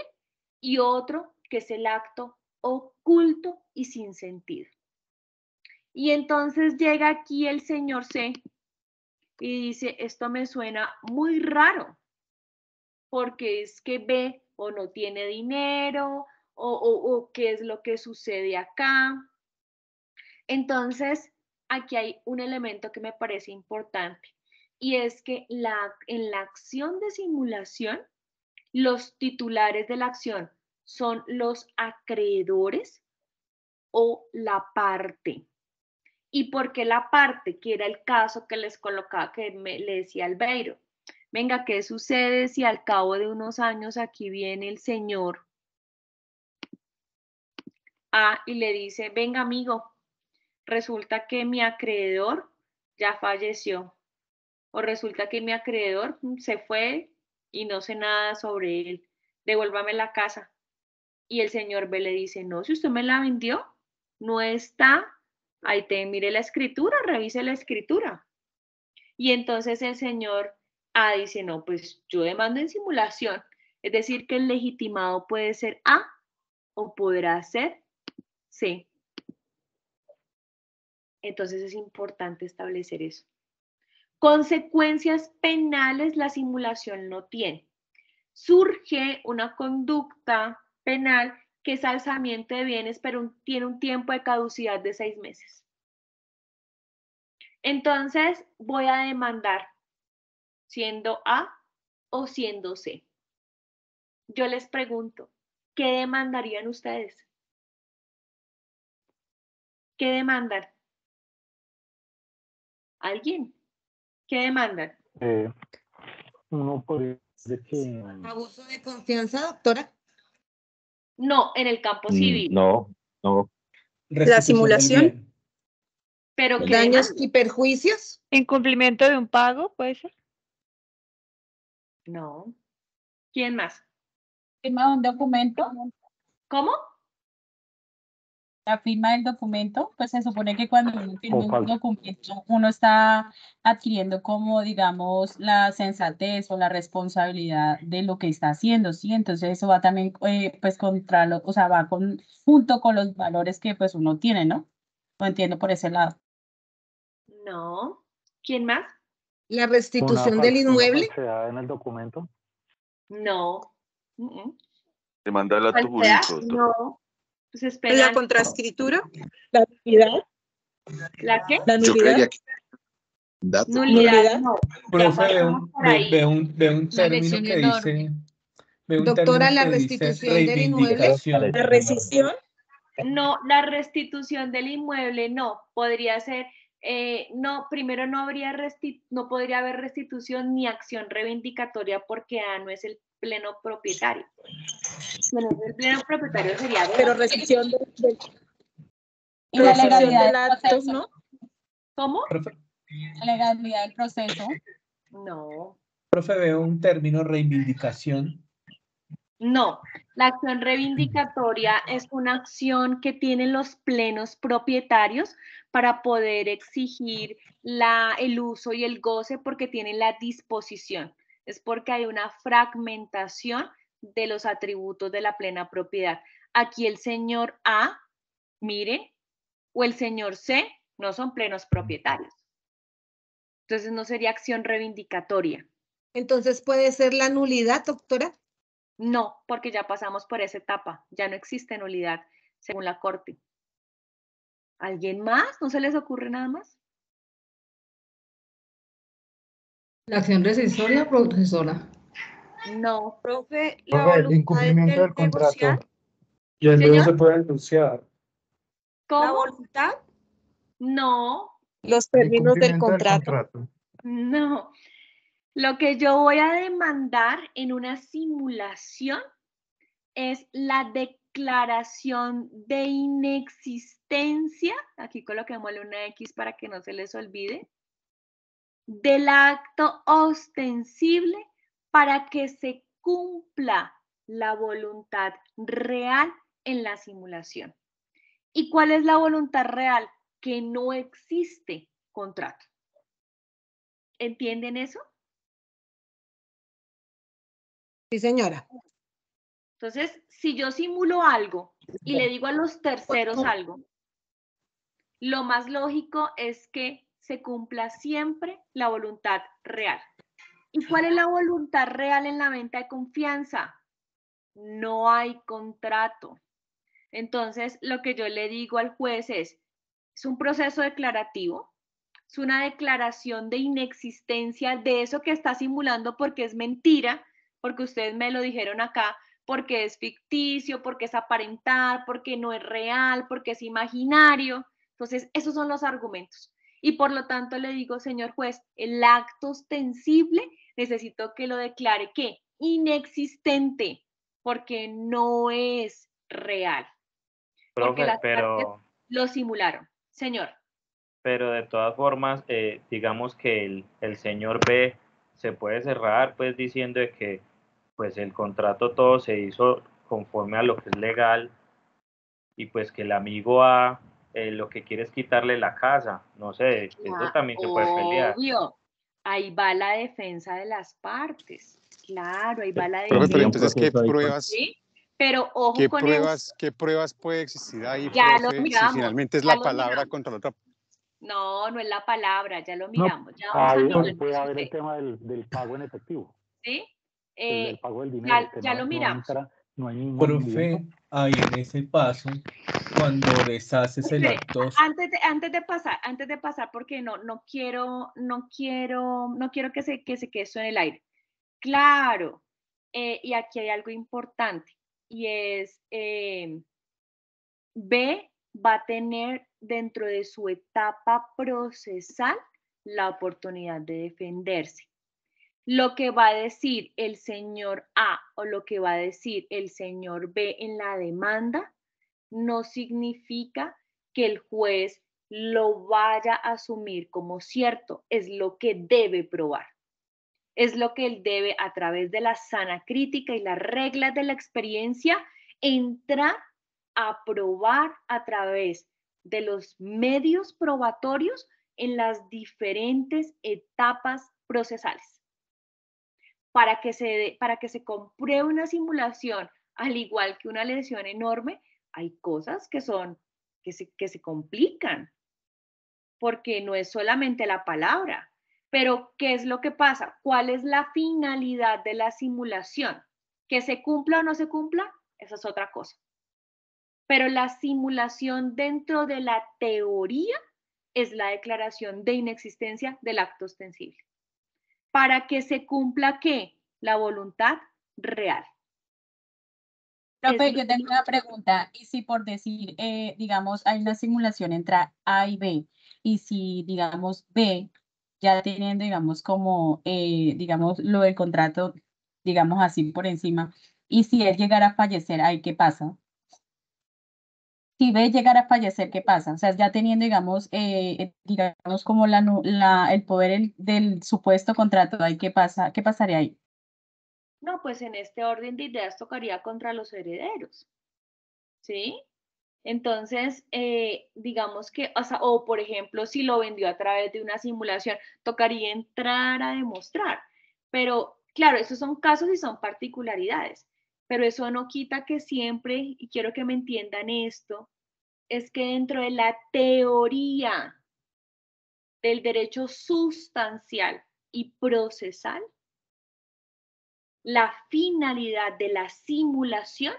A: y otro que es el acto oculto y sin sentido. Y entonces llega aquí el señor C y dice, esto me suena muy raro, porque es que B o no tiene dinero o qué es lo que sucede acá. Entonces, aquí hay un elemento que me parece importante, y es que en la acción de simulación, los titulares de la acción son los acreedores o la parte. ¿Y por qué la parte? Que era el caso que les colocaba, que le decía Albeiro. Venga, ¿qué sucede si al cabo de unos años aquí viene el señor A y le dice, venga amigo, resulta que mi acreedor ya falleció, o resulta que mi acreedor se fue y no sé nada sobre él, devuélvame la casa? Y el señor B le dice, no, si usted me la vendió, no está, ahí te mire la escritura, revise la escritura. Y entonces el señor A dice, no, pues yo demando en simulación, es decir, que el legitimado puede ser A o podrá ser C. Entonces es importante establecer eso. Consecuencias penales la simulación no tiene. Surge una conducta penal que es alzamiento de bienes, pero tiene un tiempo de caducidad de 6 meses. Entonces voy a demandar siendo A o siendo C. Yo les pregunto, ¿qué demandarían ustedes? ¿Qué demandan? ¿Alguien? ¿Qué demandan?
O: Uno podría decir que...
D: ¿Abuso de confianza, doctora?
A: No, en el campo civil.
H: No.
L: La simulación.
A: ¿Pero qué
D: daños
A: demandan?
D: y perjuicios?
P: ¿Incumplimiento de un pago, puede ser?
A: No. ¿Quién más?
G: ¿Firma un documento?
A: ¿Cómo?
G: La firma del documento, pues se supone que cuando uno firma un documento, uno está adquiriendo como, digamos, la sensatez o la responsabilidad de lo que está haciendo, ¿sí? Entonces eso va también, pues, contra lo, o sea, va junto con los valores que, pues, uno tiene, ¿no? Lo entiendo por ese lado.
A: No. ¿Quién más?
D: ¿La restitución del inmueble?
O: ¿Una falsedad en el documento?
A: No.
I: Demandar el acto jurídico, doctor.
A: No. Pues espera.
L: ¿La contraescritura? ¿La nulidad?
A: ¿La qué?
L: ¿La
I: Yo
L: nulidad?
I: creería que
A: Nulidad, no.
F: Profe, ve un término que dice...
D: Doctora, la restitución del inmueble.
F: reivindicación.
L: ¿La rescisión?
A: No, la restitución del inmueble no. Podría ser, no, primero no podría haber restitución ni acción reivindicatoria porque A no es el pleno propietario. Bueno, el pleno propietario sería B.
L: Pero rescisión del...
G: Y la legalidad
L: del acto, ¿no?
A: ¿Cómo?
G: La legalidad del proceso.
A: No.
F: Profe, veo un término reivindicación.
A: No, la acción reivindicatoria es una acción que tienen los plenos propietarios para poder exigir el uso y el goce porque tienen la disposición. Es porque hay una fragmentación de los atributos de la plena propiedad. Aquí el señor A, miren, o el señor C no son plenos propietarios. Entonces no sería acción reivindicatoria.
D: Entonces puede ser la nulidad, doctora.
A: No, porque ya pasamos por esa etapa. Ya no existe nulidad, según la Corte. ¿Alguien más? ¿No se les ocurre nada más?
Q: ¿La acción rescissoria o procesora?
A: No.
K: Profe,
B: El incumplimiento del contrato. Y el luego se puede denunciar.
A: ¿Cómo?
K: ¿La voluntad?
A: No.
L: Los términos del contrato.
A: No. Lo que yo voy a demandar en una simulación es la declaración de inexistencia, aquí coloquémosle una X para que no se les olvide, del acto ostensible para que se cumpla la voluntad real en la simulación. ¿Y cuál es la voluntad real? Que no existe contrato. ¿Entienden eso?
D: Sí, señora.
A: Entonces, si yo simulo algo y le digo a los terceros algo, lo más lógico es que se cumpla siempre la voluntad real. ¿Y cuál es la voluntad real en la venta de confianza? No hay contrato. Entonces, lo que yo le digo al juez es, Es un proceso declarativo, es una declaración de inexistencia de eso que está simulando porque es mentira, porque ustedes me lo dijeron acá, porque es ficticio, porque es aparentar, porque no es real, porque es imaginario. Entonces, esos son los argumentos. Y por lo tanto le digo, señor juez, el acto ostensible necesito que lo declare, ¿qué? Inexistente, porque no es real. Porque
R: Profe,
A: las partes lo simularon. Señor.
R: pero de todas formas, digamos que el señor B se puede cerrar pues diciendo de que pues el contrato todo se hizo conforme a lo que es legal y pues que el amigo A lo que quiere es quitarle la casa, no sé, eso también se puede pelear.
A: Obvio, ahí va la defensa de las partes, claro, ahí va la
I: Profe, pero
A: defensa.
I: entonces, ¿qué pruebas?
A: ¿Sí? Pero ojo con
I: ¿Qué pruebas puede existir ahí,
A: ya lo
I: profe,
A: miramos,
I: si finalmente es
A: ya
I: la
A: lo
I: palabra
A: miramos.
I: contra la otra?
A: No, no es la palabra, ya lo
O: No,
A: miramos. Ya vamos a mirar.
O: puede haber el tema del pago en efectivo.
A: ¿Sí?
O: El pago del dinero, que
A: ya
O: no,
A: lo
O: no
A: miramos.
O: entra, no hay ningún
F: Profe,
O: movimiento.
F: ahí en ese paso, cuando deshaces el
A: Espere,
F: acto.
A: antes de pasar, porque no quiero que se quede eso en el aire. Claro, y aquí hay algo importante, y es B va a tener dentro de su etapa procesal la oportunidad de defenderse. Lo que va a decir el señor A o lo que va a decir el señor B en la demanda no significa que el juez lo vaya a asumir como cierto, es lo que debe probar. Es lo que él debe, a través de la sana crítica y las reglas de la experiencia, entrar a probar a través de los medios probatorios en las diferentes etapas procesales. Para que se compruebe una simulación, al igual que una lesión enorme, hay cosas que se complican, porque no es solamente la palabra. Pero, ¿qué es lo que pasa? ¿Cuál es la finalidad de la simulación? ¿Que se cumpla o no se cumpla? Esa es otra cosa. Pero la simulación dentro de la teoría es la declaración de inexistencia del acto ostensible. ¿Para que se cumpla qué? La voluntad real.
G: Profe, yo tengo una pregunta, y si por decir, digamos, hay una simulación entre A y B, y si, digamos, B, ya teniendo, digamos, como, digamos, lo del contrato, digamos así por encima, y si él llegara a fallecer, ¿ahí qué pasa? Si B llegara a fallecer, ¿qué pasa? O sea, ya teniendo, digamos, como el poder del supuesto contrato, ¿ahí qué pasa? ¿Qué pasaría ahí?
A: No, pues en este orden de ideas tocaría contra los herederos, ¿sí? Entonces, digamos que, o por ejemplo, si lo vendió a través de una simulación, tocaría entrar a demostrar. Pero claro, esos son casos y son particularidades, pero eso no quita que siempre, y quiero que me entiendan esto, es que dentro de la teoría del derecho sustancial y procesal, la finalidad de la simulación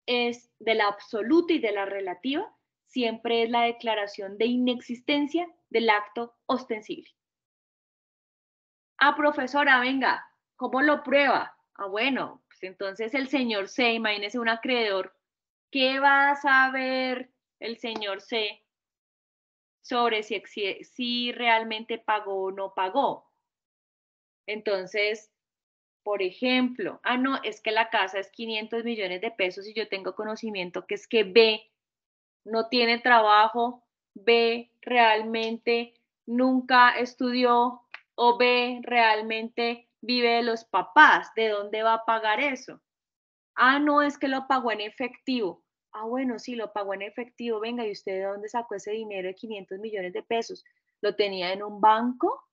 A: es de la absoluta y de la relativa, siempre es la declaración de inexistencia del acto ostensible. Ah, profesora, venga, ¿cómo lo prueba? Ah, bueno, pues entonces el señor C, imagínese un acreedor, ¿qué va a saber el señor C sobre si realmente pagó o no pagó? Entonces, por ejemplo, no, es que la casa es 500 millones de pesos y yo tengo conocimiento que es que B no tiene trabajo, B realmente nunca estudió o B realmente vive de los papás. ¿De dónde va a pagar eso? No, es que lo pagó en efectivo. Bueno, sí, lo pagó en efectivo. Venga, ¿y usted de dónde sacó ese dinero de 500 millones de pesos? ¿Lo tenía en un banco?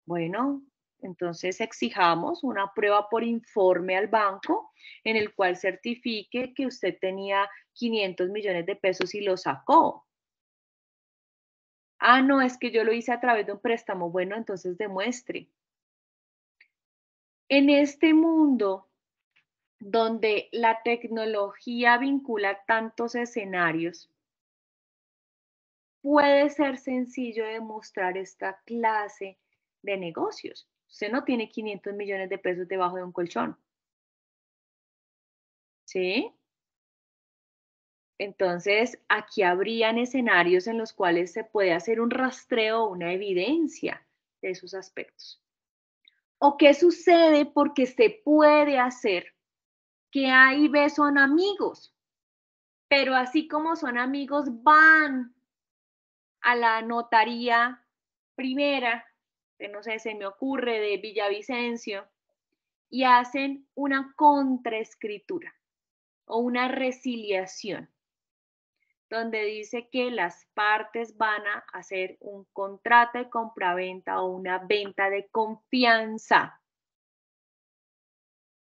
A: Bueno, entonces exijamos una prueba por informe al banco en el cual certifique que usted tenía 500 millones de pesos y lo sacó. No, es que yo lo hice a través de un préstamo. Bueno, entonces demuestre. En este mundo donde la tecnología vincula tantos escenarios, puede ser sencillo demostrar esta clase de negocios. Usted no tiene 500 millones de pesos debajo de un colchón. ¿Sí? Entonces, aquí habrían escenarios en los cuales se puede hacer un rastreo o una evidencia de esos aspectos. ¿O qué sucede? Porque se puede hacer que A y B son amigos, pero así como son amigos, van a la notaría primera, que no sé, se me ocurre, de Villavicencio, y hacen una contraescritura o una resiliación, donde dice que las partes van a hacer un contrato de compraventa o una venta de confianza.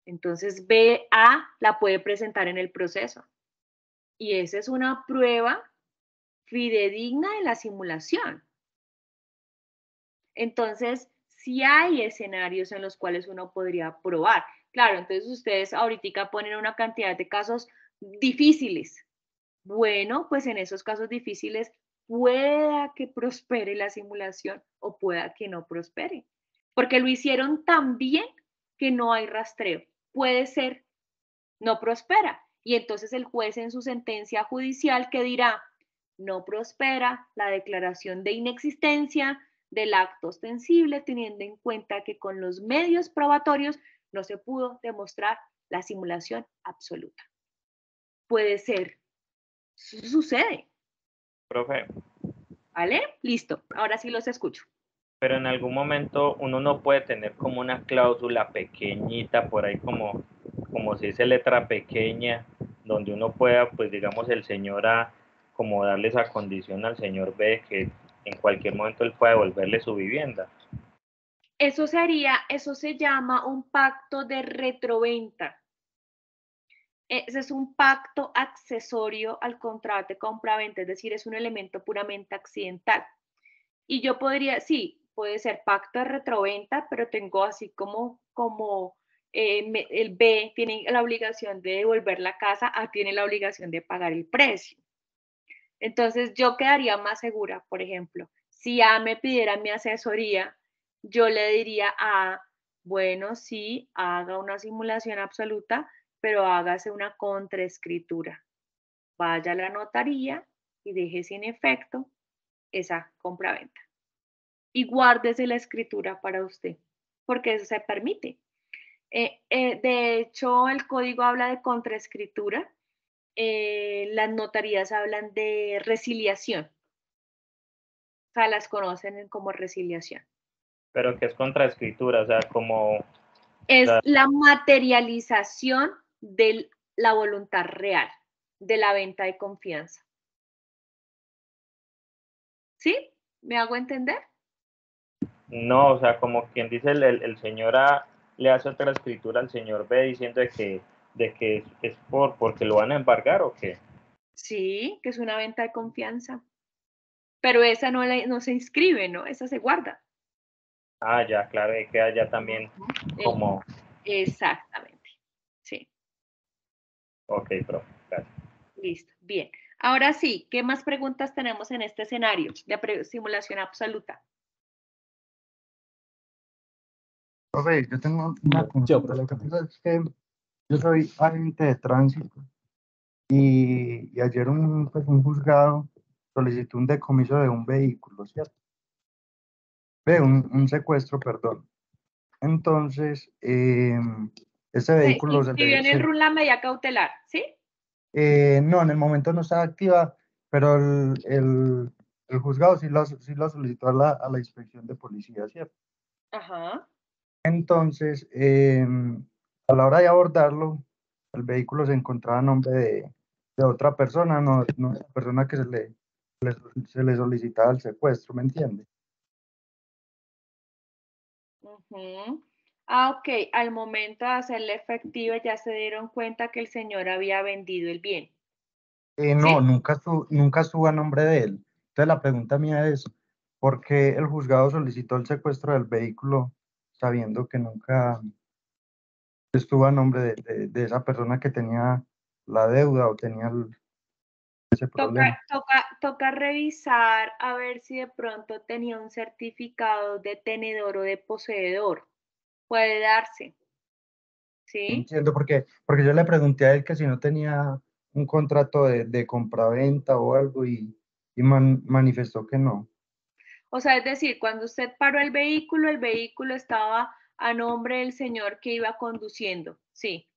A: Entonces, BA la puede presentar en el proceso. Y esa es una prueba fidedigna de la simulación. Entonces, sí hay escenarios en los cuales uno podría probar. Claro, entonces ustedes ahorita ponen una cantidad de casos difíciles. Bueno, pues en esos casos difíciles pueda que prospere la simulación o pueda que no prospere. Porque lo hicieron tan bien que no hay rastreo. Puede ser, no prospera. Y entonces el juez en su sentencia judicial que dirá, no prospera la declaración de inexistencia del acto ostensible, teniendo en cuenta que con los medios probatorios no se pudo demostrar la simulación absoluta. Puede ser. Eso sucede.
R: Profe.
A: ¿Vale? Listo. Ahora sí los escucho.
R: Pero en algún momento uno no puede tener como una cláusula pequeñita por ahí como se dice letra pequeña, donde uno pueda, pues digamos, el señor A, como darle esa condición al señor B que en cualquier momento él pueda devolverle su vivienda.
A: Eso se llama un pacto de retroventa. Ese es un pacto accesorio al contrato de compraventa, es decir, es un elemento puramente accidental. Y yo podría, sí, puede ser pacto de retroventa, pero tengo así como el B tiene la obligación de devolver la casa, A tiene la obligación de pagar el precio. Entonces yo quedaría más segura, por ejemplo, si A me pidiera mi asesoría, yo le diría a, bueno, sí, haga una simulación absoluta, pero hágase una contraescritura. Vaya a la notaría y deje sin efecto esa compraventa. Y guárdese la escritura para usted, porque eso se permite. De hecho, el código habla de contraescritura. Las notarías hablan de resiliación. O sea, las conocen como resiliación.
R: Pero que es contraescritura, o sea, como...
A: Es la materialización de la voluntad real, de la venta de confianza. ¿Sí? ¿Me hago entender?
R: No, o sea, como quien dice el señor A le hace otra escritura al señor B diciendo de que es porque lo van a embargar o qué.
A: Sí, que es una venta de confianza. Pero esa no se inscribe, ¿no? Esa se guarda.
R: Ah, ya, claro, y queda ya también como...
A: Exactamente, sí.
R: Ok, profe, gracias.
A: Listo, bien. Ahora sí, ¿qué más preguntas tenemos en este escenario de simulación absoluta?
B: Profe, yo tengo una consulta. Lo que pasa es que yo soy agente de tránsito y ayer un juzgado solicitó un decomiso de un vehículo, ¿cierto? Un secuestro, perdón. Entonces, ese vehículo...
A: Se inscribió en el RUN la medida cautelar, ¿sí?
B: No, en el momento no estaba activa, pero el juzgado sí lo solicitó a la inspección de policía, ¿cierto?
A: Ajá.
B: Entonces, a la hora de abordarlo, el vehículo se encontraba a nombre de otra persona, no la persona que se le solicitaba el secuestro, ¿me entiende?
A: Ok, al momento de hacerla efectiva ya se dieron cuenta que el señor había vendido el bien.
B: No, ¿sí? nunca estuvo a nombre de él. Entonces la pregunta mía es, ¿por qué el juzgado solicitó el secuestro del vehículo sabiendo que nunca estuvo a nombre de esa persona que tenía la deuda o tenía ese problema?
A: toca revisar a ver si de pronto tenía un certificado de tenedor o de poseedor. Puede darse. ¿Sí?
B: Entiendo, porque yo le pregunté a él que si no tenía un contrato de compraventa o algo y manifestó que no.
A: O sea, es decir, cuando usted paró el vehículo estaba a nombre del señor que iba conduciendo, ¿sí?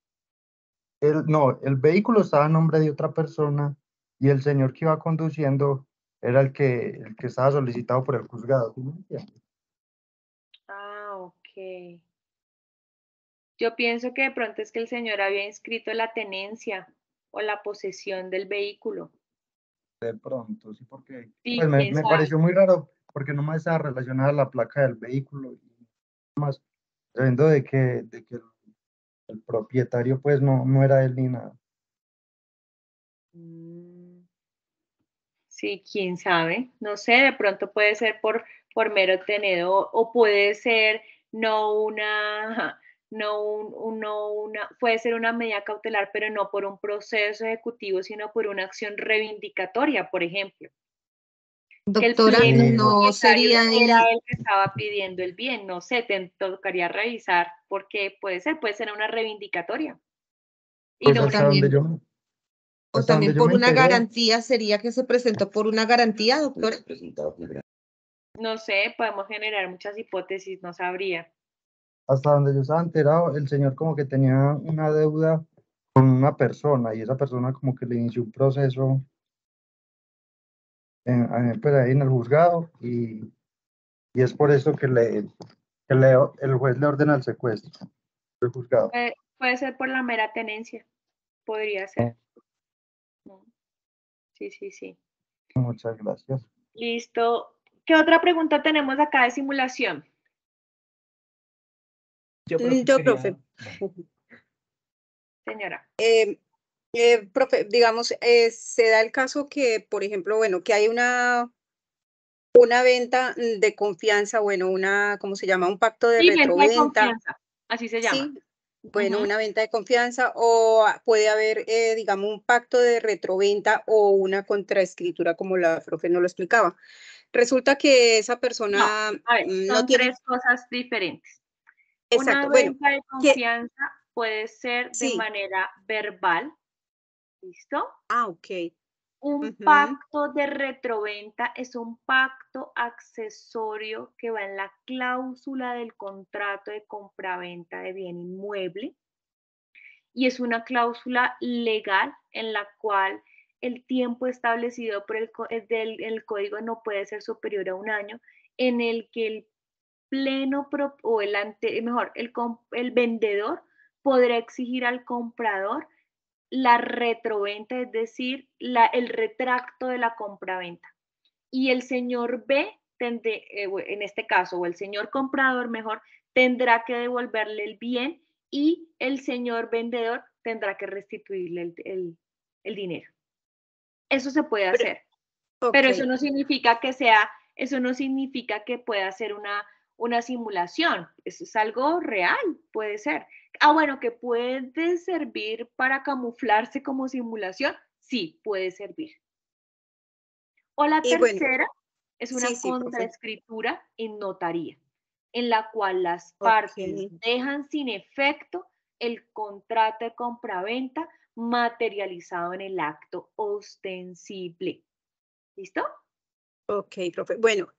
B: No, el vehículo estaba a nombre de otra persona y el señor que iba conduciendo era el que estaba solicitado por el juzgado. ¿Sí me entiende?
A: Ah, ok. Yo pienso que de pronto es que el señor había inscrito la tenencia o la posesión del vehículo.
B: De pronto, sí, porque
A: Sí,
B: pues
A: quién
B: me
A: sabe.
B: pareció muy raro porque no me estaba relacionada la placa del vehículo y más sabiendo de que el propietario pues no era él ni nada.
A: Sí, quién sabe. No sé, de pronto puede ser por mero tenedor o puede ser no una, puede ser una medida cautelar, pero no por un proceso ejecutivo, sino por una acción reivindicatoria, por ejemplo.
D: Doctora,
A: Que el
D: no sería
A: era el que estaba pidiendo el bien, no sé, te tocaría revisar porque puede ser una reivindicatoria. Y
B: Pues
A: no
B: hasta donde yo,
D: o
B: hasta donde
D: también
B: yo
D: por
B: me
D: una
B: enteré,
D: garantía, sería que se presentó por una garantía, doctora.
A: no sé, podemos generar muchas hipótesis, no sabría.
B: hasta donde yo estaba enterado, el señor como que tenía una deuda con una persona y esa persona como que le inició un proceso pues ahí en el juzgado y es por eso que el juez le ordena el secuestro del juzgado.
A: Puede ser por la mera tenencia, podría ser. Sí, sí, sí.
B: Muchas gracias.
A: Listo. ¿Qué otra pregunta tenemos acá de simulación?
C: Yo, profe.
A: Señora.
C: Profe, digamos, se da el caso que, por ejemplo, bueno, que hay una venta de confianza, bueno, ¿cómo se llama? Un pacto de retroventa.
A: Venta de confianza, así se llama.
C: Sí, bueno, una venta de confianza o puede haber, digamos, un pacto de retroventa o una contraescritura, como la profe nos lo explicaba. Resulta que esa persona
A: son tres cosas diferentes.
C: Exacto.
A: Una venta de confianza puede ser de manera verbal, ¿listo?
C: Ah, ok.
A: Un pacto de retroventa es un pacto accesorio que va en la cláusula del contrato de compraventa de bien inmueble y es una cláusula legal en la cual el tiempo establecido por el código no puede ser superior a un año, en el que el pleno o el vendedor podrá exigir al comprador la retroventa, es decir, el retracto de la compraventa. Y el señor B, en este caso, o el señor comprador mejor, tendrá que devolverle el bien y el señor vendedor tendrá que restituirle el dinero. Eso se puede hacer. Pero eso no significa que pueda ser una simulación. Eso es algo real, puede ser. Bueno, que puede servir para camuflarse como simulación, sí, puede servir. O la tercera es una contraescritura en notaría, en la cual las partes dejan sin efecto el contrato de compraventa materializado en el acto ostensible. ¿Listo?
C: Ok, profe. Bueno,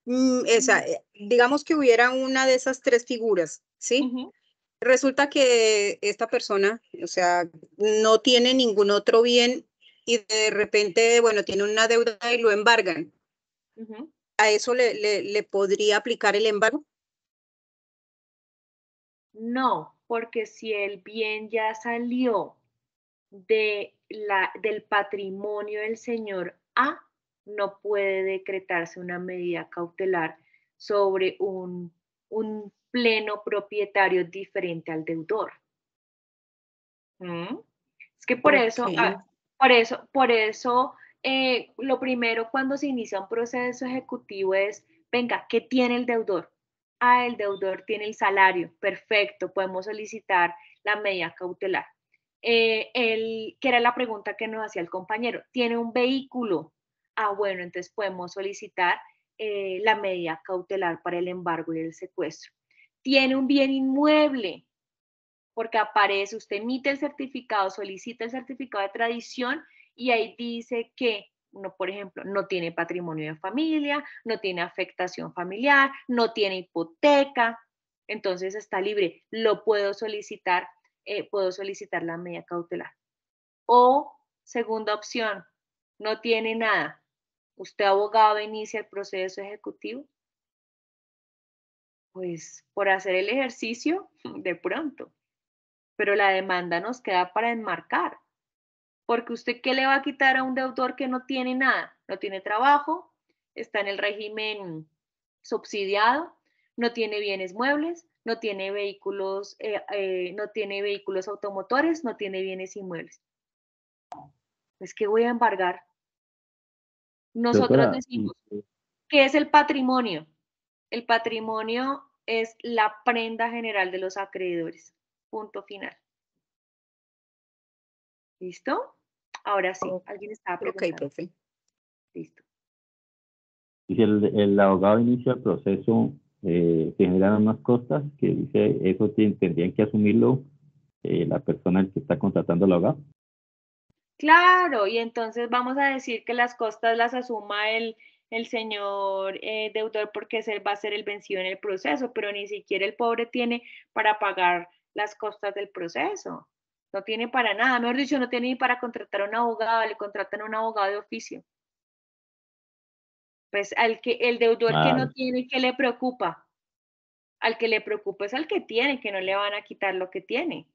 C: digamos que hubiera una de esas tres figuras, ¿sí? Resulta que esta persona, o sea, no tiene ningún otro bien y de repente, bueno, tiene una deuda y lo embargan. ¿A eso le podría aplicar el embargo?
A: No, porque si el bien ya salió del patrimonio del señor A, no puede decretarse una medida cautelar sobre un pleno propietario diferente al deudor. Es que por eso, lo primero cuando se inicia un proceso ejecutivo es, venga, ¿qué tiene el deudor? El deudor tiene el salario, perfecto, podemos solicitar la medida cautelar. Que era la pregunta que nos hacía el compañero, tiene un vehículo, bueno, entonces podemos solicitar la medida cautelar para el embargo y el secuestro. Tiene un bien inmueble, porque aparece, usted emite el certificado, solicita el certificado de tradición y ahí dice que, por ejemplo, no tiene patrimonio de familia, no tiene afectación familiar, no tiene hipoteca, entonces está libre, lo puedo solicitar la medida cautelar. O, segunda opción, no tiene nada, usted abogado inicia el proceso ejecutivo, pues por hacer el ejercicio, de pronto, pero la demanda nos queda para enmarcar. Porque usted, ¿qué le va a quitar a un deudor que no tiene nada? No tiene trabajo, está en el régimen subsidiado, no tiene bienes muebles, no tiene vehículos automotores, no tiene bienes inmuebles. Pues, ¿qué voy a embargar? Nosotros decimos, ¿qué es el patrimonio? El patrimonio es la prenda general de los acreedores. Punto final. ¿Listo? Ahora sí, alguien estaba preguntando.
L: Ok, profe.
A: Listo.
S: Y si el abogado inicia el proceso, se generan unas costas que dice, eso tendrían que asumirlo la persona que está contratando al abogado.
A: Claro, y entonces vamos a decir que las costas las asuma el señor deudor porque va a ser el vencido en el proceso, pero ni siquiera el pobre tiene para pagar las costas del proceso. No tiene para nada, mejor dicho, no tiene ni para contratar a un abogado, le contratan a un abogado de oficio. Pues el deudor que no tiene, ¿qué le preocupa? Al que le preocupa es al que tiene, que no le van a quitar lo que tiene.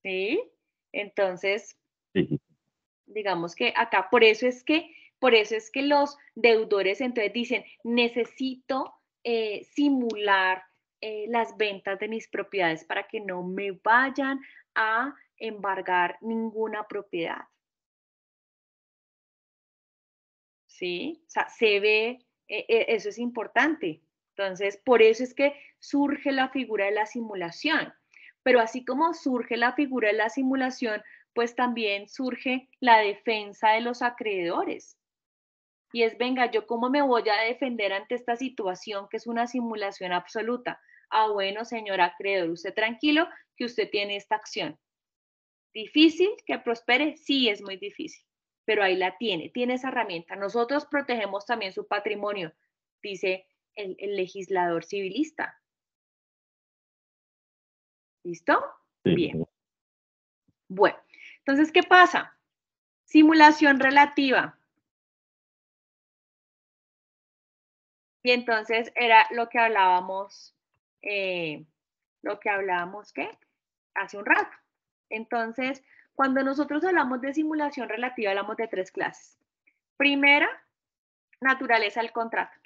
A: ¿Sí? Entonces, digamos que acá, por eso es que los deudores entonces dicen, necesito simular las ventas de mis propiedades para que no me vayan a embargar ninguna propiedad. ¿Sí? O sea, se ve, eso es importante. Entonces, por eso es que surge la figura de la simulación. Pero así como surge la figura de la simulación, pues también surge la defensa de los acreedores. Y es, venga, ¿yo cómo me voy a defender ante esta situación que es una simulación absoluta? Ah, bueno, señor acreedor, usted tranquilo que usted tiene esta acción. ¿Difícil que prospere? Sí, es muy difícil, pero ahí la tiene esa herramienta. Nosotros protegemos también su patrimonio, dice el legislador civilista. ¿Listo? Sí. Bien. Bueno, entonces, ¿qué pasa? Simulación relativa. Y entonces era lo que hablábamos, ¿qué? Hace un rato. Entonces, cuando nosotros hablamos de simulación relativa, hablamos de 3 clases. Primera, naturaleza del contrato,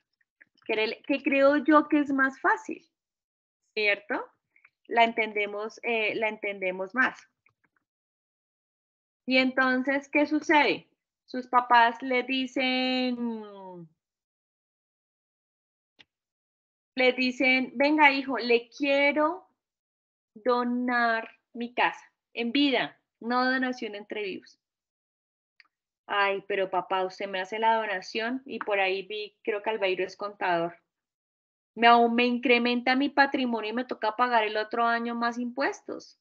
A: que creo yo que es más fácil, ¿cierto? La entendemos más. Y entonces, ¿qué sucede? Sus papás le dicen, venga hijo, le quiero donar mi casa, en vida, no donación entre vivos. Ay, pero papá, usted me hace la donación y por ahí vi, creo que Albeiro es contador. Me incrementa mi patrimonio y me toca pagar el otro año más impuestos.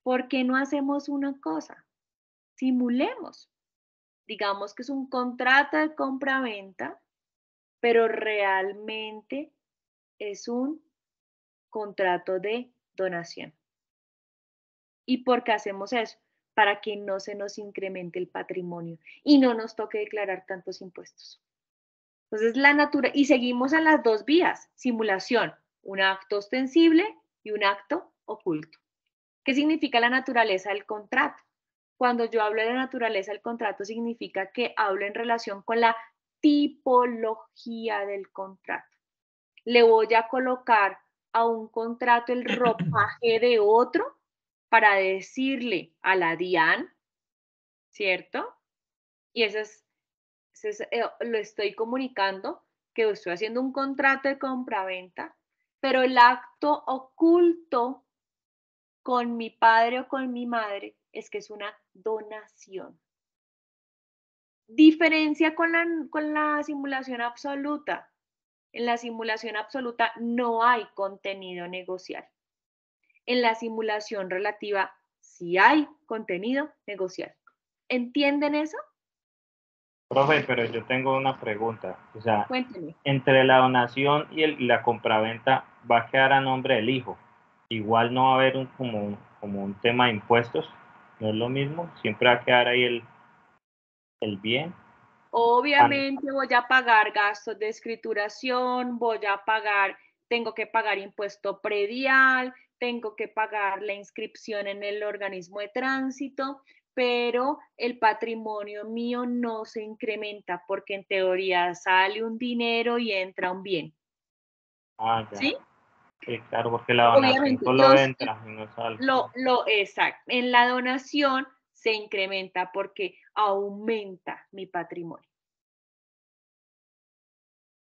A: ¿Por qué no hacemos una cosa? Simulemos. Digamos que es un contrato de compra-venta, pero realmente es un contrato de donación. ¿Y por qué hacemos eso? Para que no se nos incremente el patrimonio y no nos toque declarar tantos impuestos. Entonces, y seguimos en las 2 vías, simulación, un acto ostensible y un acto oculto. ¿Qué significa la naturaleza del contrato? Cuando yo hablo de la naturaleza del contrato, significa que hablo en relación con la tipología del contrato. Le voy a colocar a un contrato el ropaje de otro para decirle a la DIAN, ¿cierto? Y lo estoy comunicando que estoy haciendo un contrato de compra-venta, pero el acto oculto con mi padre o con mi madre es que es una donación. Diferencia con la simulación absoluta. En la simulación absoluta no hay contenido negocial. En la simulación relativa sí hay contenido negocial. ¿Entienden eso?
R: Profe, pero yo tengo una pregunta. O sea,
A: Cuénteme.
R: entre la donación y la compraventa va a quedar a nombre del hijo. Igual no va a haber como un tema de impuestos. No es lo mismo. Siempre va a quedar ahí el bien.
A: Obviamente voy a pagar gastos de escrituración, tengo que pagar impuesto predial, tengo que pagar la inscripción en el organismo de tránsito, pero el patrimonio mío no se incrementa porque en teoría sale un dinero y entra un bien.
R: Ah, ya.
A: ¿Sí?
R: Sí, claro, porque la donación solo entra y no sale.
A: Exacto. En la donación se incrementa porque aumenta mi patrimonio.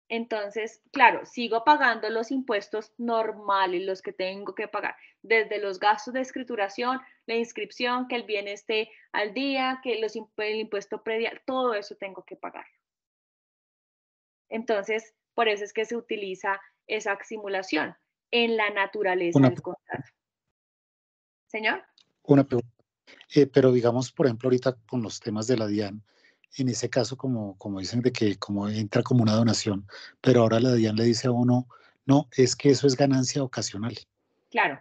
A: Entonces, claro, sigo pagando los impuestos normales, los que tengo que pagar, desde los gastos de escrituración, la inscripción, que el bien esté al día, que el impuesto predial, todo eso tengo que pagar. Entonces, por eso es que se utiliza esa simulación en la naturaleza del contrato. Señor.
T: Una pregunta. Pero digamos, por ejemplo, ahorita con los temas de la DIAN, en ese caso, como dicen, de que como entra como una donación, pero ahora la DIAN le dice a uno, no, es que eso es ganancia ocasional.
A: Claro.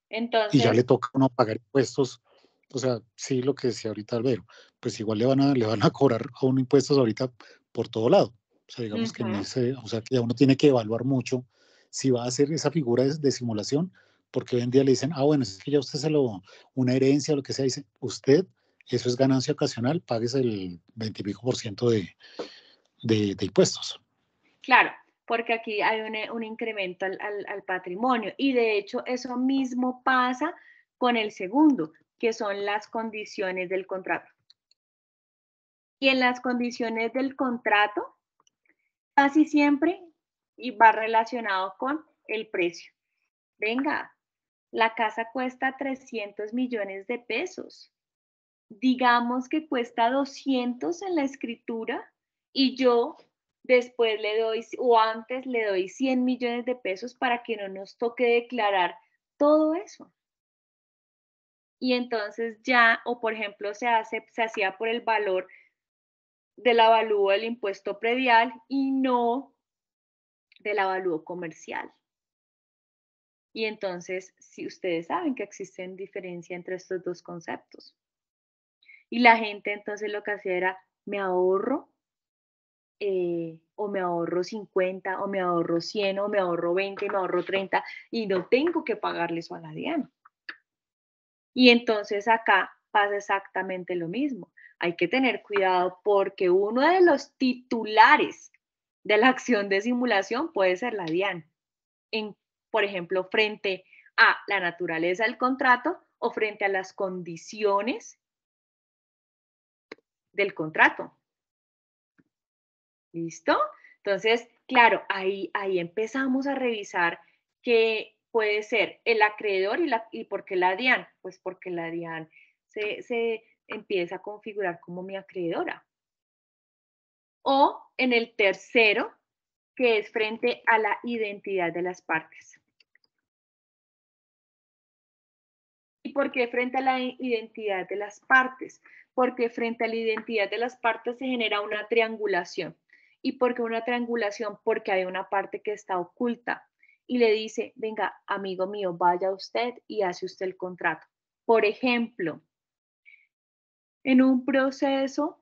A: Entonces,
T: y ya le toca a uno pagar impuestos. O sea, sí, lo que decía ahorita Albero, pues igual le van a cobrar a uno impuestos ahorita por todo lado. O sea, digamos que o sea, que ya uno tiene que evaluar mucho si va a hacer esa figura de simulación, porque hoy en día le dicen, bueno, es que ya usted una herencia o lo que sea, dice, usted, eso es ganancia ocasional, pagues el 20 y pico % de impuestos.
A: Claro, porque aquí hay un incremento al patrimonio y de hecho eso mismo pasa con el segundo, que son las condiciones del contrato. Y en las condiciones del contrato, casi siempre va relacionado con el precio. Venga, la casa cuesta 300 millones de pesos. Digamos que cuesta 200 en la escritura y yo después le doy, o antes le doy 100 millones de pesos para que no nos toque declarar todo eso. Y entonces ya, o por ejemplo, se hacía por el valor del avalúo del impuesto predial y no del avalúo comercial. Y entonces, si ustedes saben que existen diferencia entre estos dos conceptos. Y la gente entonces lo que hacía era, me ahorro, o me ahorro 50, o me ahorro 100, o me ahorro 20, me ahorro 30, y no tengo que pagarle eso a la DIAN. Y entonces acá pasa exactamente lo mismo. Hay que tener cuidado porque uno de los titulares de la acción de simulación puede ser la DIAN. Por ejemplo, frente a la naturaleza del contrato o frente a las condiciones del contrato. ¿Listo? Entonces, claro, ahí empezamos a revisar que puede ser el acreedor y ¿por qué la DIAN? Pues porque la DIAN se empieza a configurar como mi acreedora. O en el tercero, que es frente a la identidad de las partes. ¿Y por qué frente a la identidad de las partes? Porque frente a la identidad de las partes se genera una triangulación. ¿Y por qué una triangulación? Porque hay una parte que está oculta y le dice, venga, amigo mío, vaya usted y hace usted el contrato. Por ejemplo, en un proceso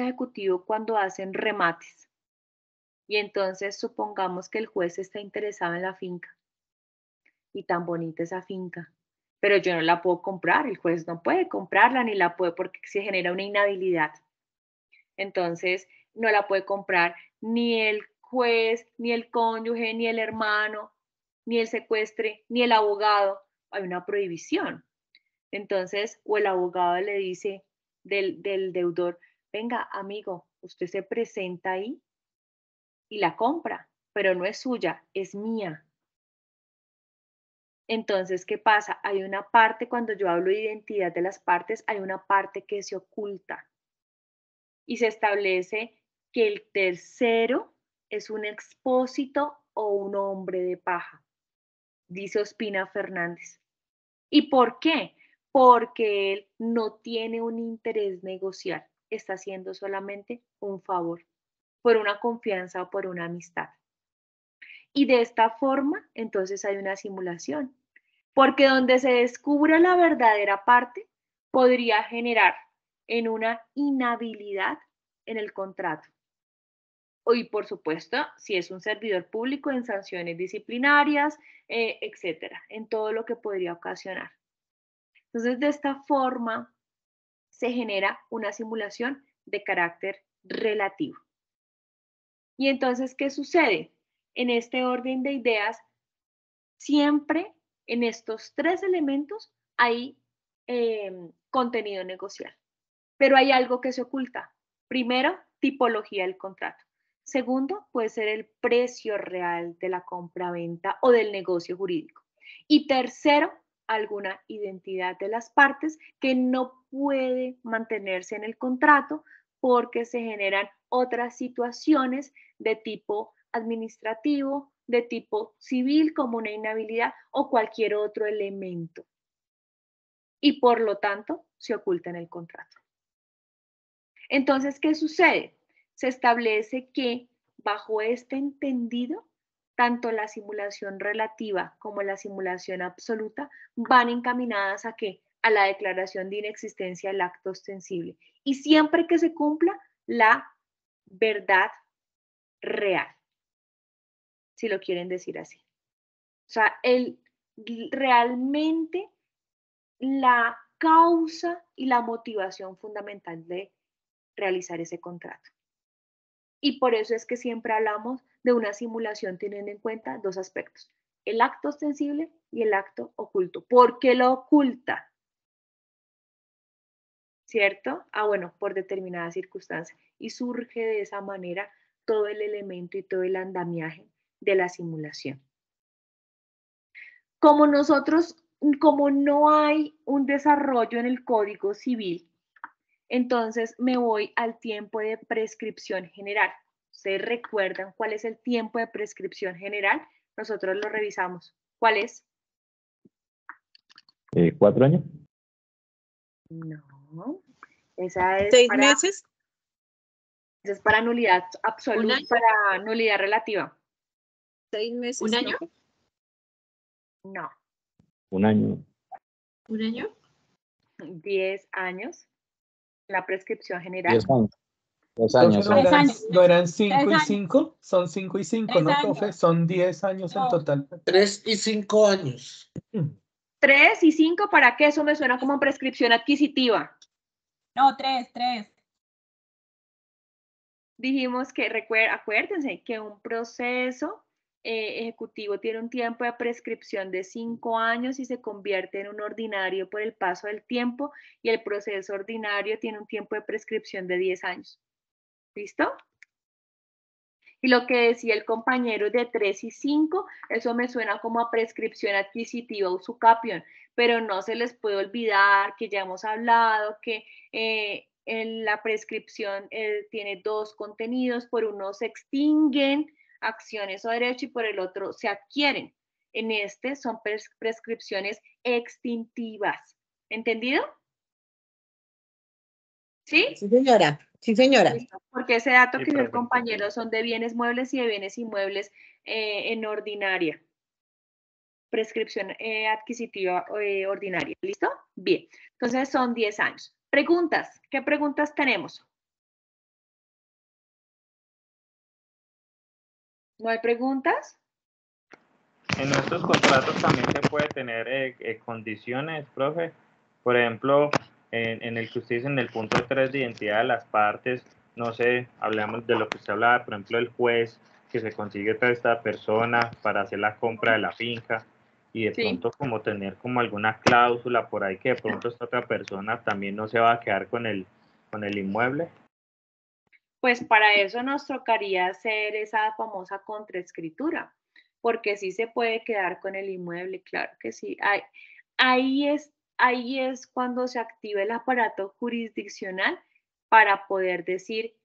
A: ejecutivo cuando hacen remates y entonces supongamos que el juez está interesado en la finca y tan bonita esa finca, pero yo no la puedo comprar, el juez no puede comprarla ni la puede porque se genera una inhabilidad. Entonces, no la puede comprar ni el juez, ni el cónyuge, ni el hermano, ni el secuestre, ni el abogado. Hay una prohibición. Entonces, o el abogado le dice del deudor, venga, amigo, usted se presenta ahí y la compra, pero no es suya, es mía. Entonces, ¿qué pasa? Hay una parte, cuando yo hablo de identidad de las partes, hay una parte que se oculta y se establece que el tercero es un expósito o un hombre de paja, dice Ospina Fernández. ¿Y por qué? Porque él no tiene un interés negociar, está haciendo solamente un favor, por una confianza o por una amistad. Y de esta forma, entonces hay una simulación, porque donde se descubra la verdadera parte, podría generar en una inhabilidad en el contrato. Y por supuesto, si es un servidor público, en sanciones disciplinarias, etcétera, en todo lo que podría ocasionar. Entonces, de esta forma, se genera una simulación de carácter relativo. Y entonces, ¿qué sucede? En este orden de ideas, siempre en estos tres elementos hay contenido negocial. Pero hay algo que se oculta. Primero, tipología del contrato. Segundo, puede ser el precio real de la compra-venta o del negocio jurídico. Y tercero, alguna identidad de las partes que no puede mantenerse en el contrato porque se generan otras situaciones de tipo administrativo, de tipo civil, como una inhabilidad o cualquier otro elemento. Y por lo tanto, se oculta en el contrato. Entonces, ¿qué sucede? Se establece que bajo este entendido, tanto la simulación relativa como la simulación absoluta van encaminadas a ¿qué? A la declaración de inexistencia del acto ostensible. Y siempre que se cumpla la verdad real, si lo quieren decir así. O sea, realmente la causa y la motivación fundamental de realizar ese contrato. Y por eso es que siempre hablamos de una simulación teniendo en cuenta dos aspectos, el acto ostensible y el acto oculto. ¿Por qué lo oculta? ¿Cierto? Bueno, por determinadas circunstancias. Y surge de esa manera todo el elemento y todo el andamiaje de la simulación. Como no hay un desarrollo en el Código Civil, entonces me voy al tiempo de prescripción general. ¿Ustedes recuerdan cuál es el tiempo de prescripción general? Nosotros lo revisamos. ¿Cuál es?
S: 4 años.
A: No. Esa es
L: 6 meses.
A: Esa es para nulidad absoluta, para nulidad relativa.
L: 6 meses.
K: ¿Un año?
A: No.
S: 1 año.
K: ¿Un año?
A: 10 años. La prescripción general.
J: 10 años. 2 años.
F: ¿No eran 5 y 5? Son 5 y 5, ¿no, profe? Son 10 años en total.
U: 3 y 5 años.
A: 3 y 5, ¿para qué? Eso me suena como prescripción adquisitiva.
G: No, 3.
A: Dijimos que, acuérdense, que un proceso ejecutivo tiene un tiempo de prescripción de 5 años y se convierte en un ordinario por el paso del tiempo, y el proceso ordinario tiene un tiempo de prescripción de 10 años. ¿Listo? Y lo que decía el compañero de 3 y 5, eso me suena como a prescripción adquisitiva o usucapión, pero no se les puede olvidar que ya hemos hablado que en la prescripción tiene dos contenidos: por uno se extinguen acciones o derechos y por el otro se adquieren. En este son prescripciones extintivas. ¿Entendido? ¿Sí?
D: Sí, señora. Sí, señora.
A: Porque ese dato que dio el compañero son de bienes muebles y de bienes inmuebles en ordinaria. Prescripción adquisitiva ordinaria. ¿Listo? Bien. Entonces son 10 años. Preguntas. ¿Qué preguntas tenemos? ¿No hay preguntas?
R: En nuestros contratos también se puede tener condiciones, profe. Por ejemplo, en el que usted dice en el punto 3 de identidad de las partes, no sé, hablamos de lo que usted hablaba, por ejemplo, el juez que se consigue a esta persona para hacer la compra de la finca, y de pronto como tener como alguna cláusula por ahí que de pronto esta otra persona también no se va a quedar con el inmueble.
A: Pues para eso nos tocaría hacer esa famosa contraescritura, porque sí se puede quedar con el inmueble, claro que sí. Ahí es cuando se activa el aparato jurisdiccional para poder decir,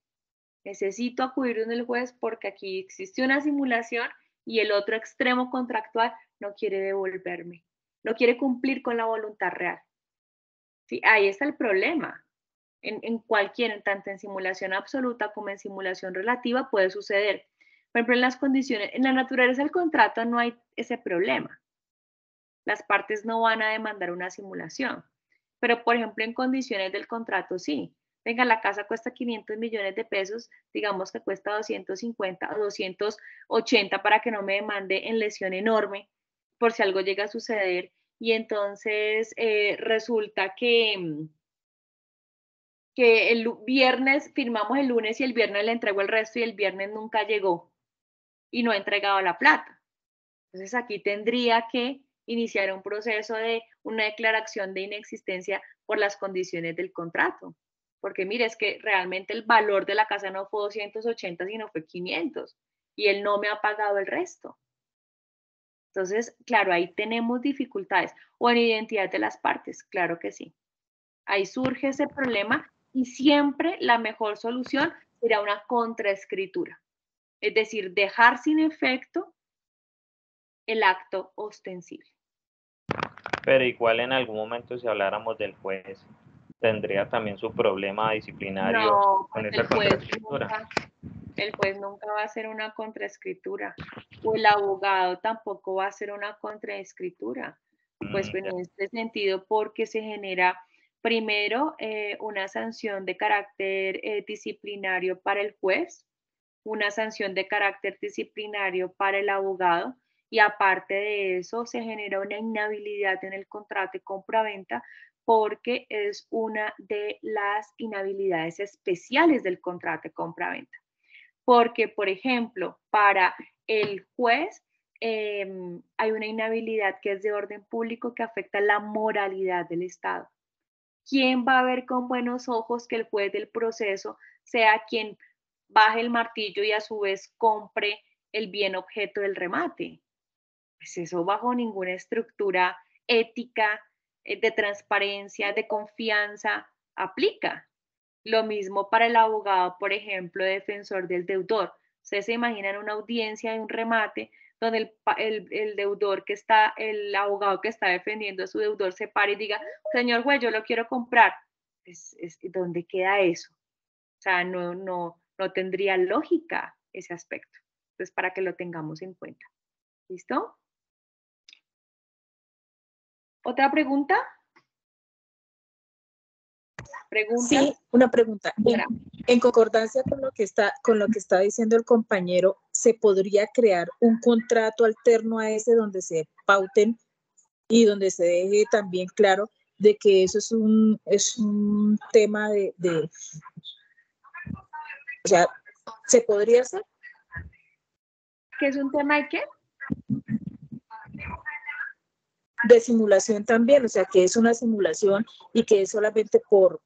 A: necesito acudir con el juez porque aquí existe una simulación y el otro extremo contractual no quiere devolverme, no quiere cumplir con la voluntad real. Sí, ahí está el problema. Tanto en simulación absoluta como en simulación relativa puede suceder. Por ejemplo, en la naturaleza del contrato no hay ese problema. Las partes no van a demandar una simulación. Pero, por ejemplo, en condiciones del contrato sí. Venga, la casa cuesta 500 millones de pesos, digamos que cuesta 250 o 280 para que no me demande en lesión enorme por si algo llega a suceder. Y entonces resulta que el viernes firmamos el lunes y el viernes le entrego el resto y el viernes nunca llegó y no ha entregado la plata. Entonces aquí tendría que iniciar un proceso de una declaración de inexistencia por las condiciones del contrato. Porque mire, es que realmente el valor de la casa no fue 280, sino fue 500 y él no me ha pagado el resto. Entonces, claro, ahí tenemos dificultades. O en identidad de las partes, claro que sí. Ahí surge ese problema y siempre la mejor solución será una contraescritura. Es decir, dejar sin efecto el acto ostensible.
R: Pero igual en algún momento si habláramos del juez, tendría también su problema disciplinario con esa contraescritura.
A: El juez nunca va a hacer una contraescritura, o el abogado tampoco va a hacer una contraescritura. Pues en este sentido, porque se genera primero una sanción de carácter disciplinario para el juez, una sanción de carácter disciplinario para el abogado, y aparte de eso se genera una inhabilidad en el contrato de compraventa porque es una de las inhabilidades especiales del contrato de compraventa. Porque, por ejemplo, para el juez hay una inhabilidad que es de orden público que afecta la moralidad del Estado. ¿Quién va a ver con buenos ojos que el juez del proceso sea quien baje el martillo y a su vez compre el bien objeto del remate? Pues eso bajo ninguna estructura ética, de transparencia, de confianza, aplica. Lo mismo para el abogado, por ejemplo, defensor del deudor. Ustedes se imaginan una audiencia de un remate donde el deudor el abogado que está defendiendo a su deudor se pare y diga, señor juez, yo lo quiero comprar. ¿Dónde queda eso? O sea, no tendría lógica ese aspecto. Entonces, para que lo tengamos en cuenta. ¿Listo? ¿Otra pregunta?
L: Sí, una pregunta. En concordancia con lo que está diciendo el compañero, ¿se podría crear un contrato alterno a ese donde se pauten y donde se deje también claro de que eso es un tema de o sea, ¿se podría hacer?
A: ¿Qué es un tema de qué?
L: De simulación también, o sea, que es una simulación y que es solamente por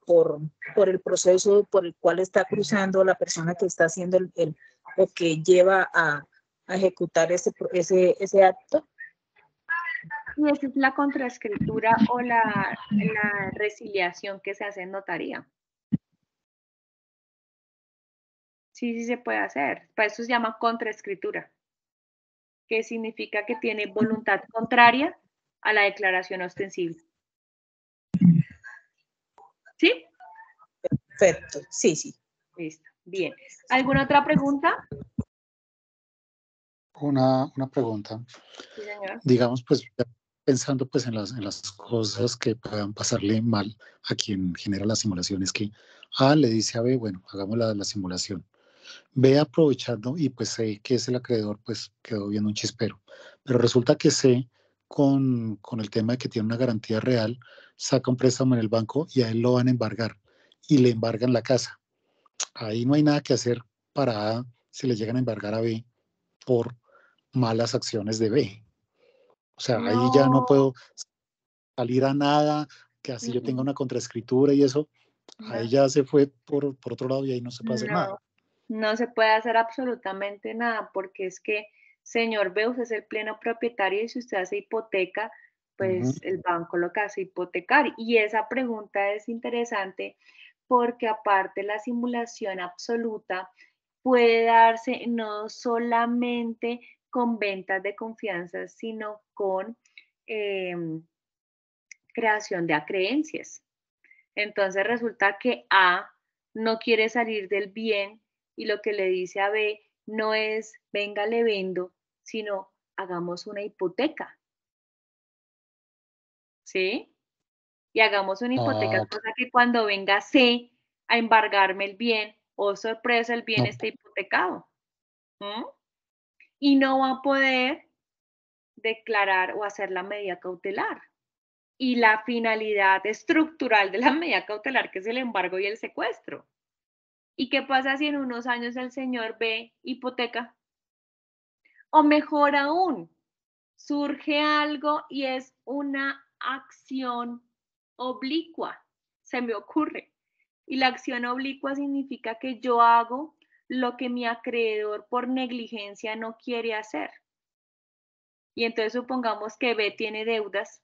L: el proceso por el cual está cruzando la persona que está haciendo o que lleva a ejecutar ese acto.
A: Y esa es la contraescritura o la resiliación que se hace en notaría. Sí se puede hacer. Para eso se llama contraescritura, que significa que tiene voluntad contraria a la declaración ostensible. ¿Sí?
L: Perfecto, sí.
A: Listo, bien. ¿Alguna otra pregunta?
T: Una pregunta.
A: Sí, señor.
T: Digamos, pues, pensando pues en las cosas que puedan pasarle mal a quien genera las simulaciones, que A le dice a B, bueno, hagamos la simulación. B, aprovechando, y pues sé que es el acreedor, pues quedó viendo un chispero. Pero resulta que C, con el tema de que tiene una garantía real, saca un préstamo en el banco y a él lo van a embargar y le embargan la casa. Ahí no hay nada que hacer para A si le llegan a embargar a B por malas acciones de B. O sea, ahí ya no puedo salir a nada, que así yo tenga una contraescritura y eso, ahí ya se fue por otro lado y ahí no se puede hacer nada.
A: No se puede hacer absolutamente nada porque es que señor B, usted es el pleno propietario y si usted hace hipoteca, pues el banco lo que hace es hipotecar. Y esa pregunta es interesante porque aparte la simulación absoluta puede darse no solamente con ventas de confianza, sino con creación de acreencias. Entonces resulta que A no quiere salir del bien y lo que le dice a B no es venga le vendo, sino hagamos una hipoteca. ¿Sí? Y hagamos una hipoteca, cosa que cuando venga C a embargarme el bien, oh sorpresa, el bien está hipotecado. Y no va a poder declarar o hacer la medida cautelar. Y la finalidad estructural de la medida cautelar, que es el embargo y el secuestro. ¿Y qué pasa si en unos años el señor ve hipoteca? O mejor aún, surge algo y es una acción oblicua, se me ocurre. Y la acción oblicua significa que yo hago lo que mi acreedor por negligencia no quiere hacer. Y entonces supongamos que B tiene deudas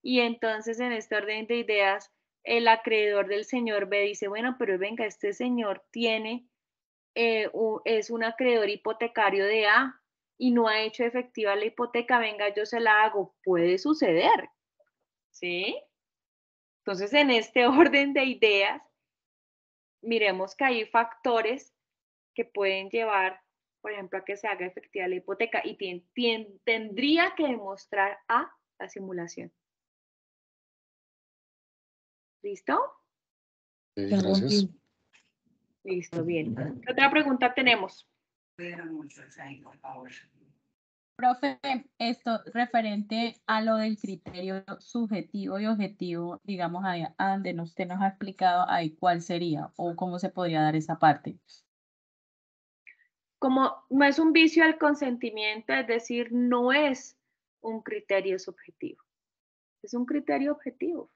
A: y entonces en este orden de ideas el acreedor del señor B dice, bueno, pero venga, este señor tiene, es un acreedor hipotecario de A y no ha hecho efectiva la hipoteca, venga, yo se la hago. Puede suceder, ¿sí? Entonces, en este orden de ideas, miremos que hay factores que pueden llevar, por ejemplo, a que se haga efectiva la hipoteca y tendría que demostrar A la simulación. ¿Listo?
T: Sí, gracias.
A: Listo, bien. ¿Qué otra pregunta tenemos?
G: Profe, esto referente a lo del criterio subjetivo y objetivo, digamos, a donde usted nos ha explicado ahí cuál sería o cómo se podría dar esa parte.
A: Como no es un vicio al consentimiento, es decir, no es un criterio subjetivo, es un criterio objetivo.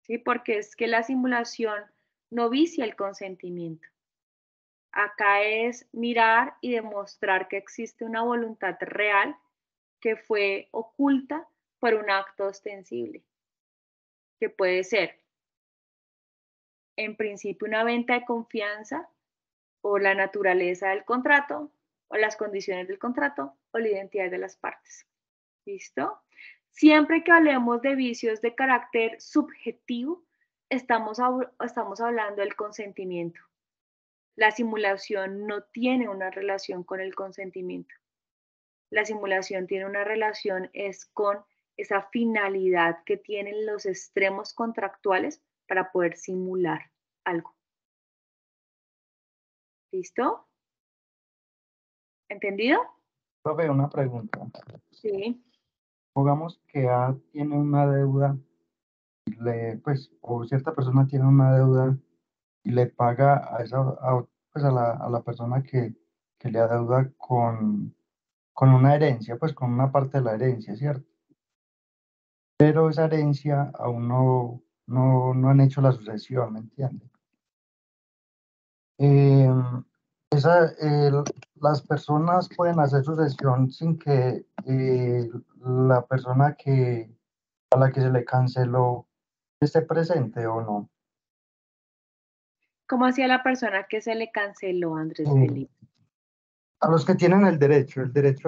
A: ¿Sí? Porque es que la simulación no vicia el consentimiento. Acá es mirar y demostrar que existe una voluntad real que fue oculta por un acto ostensible, que puede ser, en principio, una venta de confianza o la naturaleza del contrato o las condiciones del contrato o la identidad de las partes. ¿Listo? Siempre que hablemos de vicios de carácter subjetivo, estamos hablando del consentimiento. La simulación no tiene una relación con el consentimiento. La simulación tiene una relación es con esa finalidad que tienen los extremos contractuales para poder simular algo. ¿Listo? ¿Entendido?
B: Profe, una pregunta.
A: Sí.
B: Supongamos que A tiene una deuda, o cierta persona tiene una deuda y le paga a la persona que le adeuda con una herencia, pues con una parte de la herencia, ¿cierto? Pero esa herencia aún no han hecho la sucesión, ¿me entiende? Las personas pueden hacer sucesión sin que la persona a la que se le canceló esté presente o no.
A: ¿Cómo hacía la persona que se le canceló, Andrés Felipe?
B: A los que tienen el derecho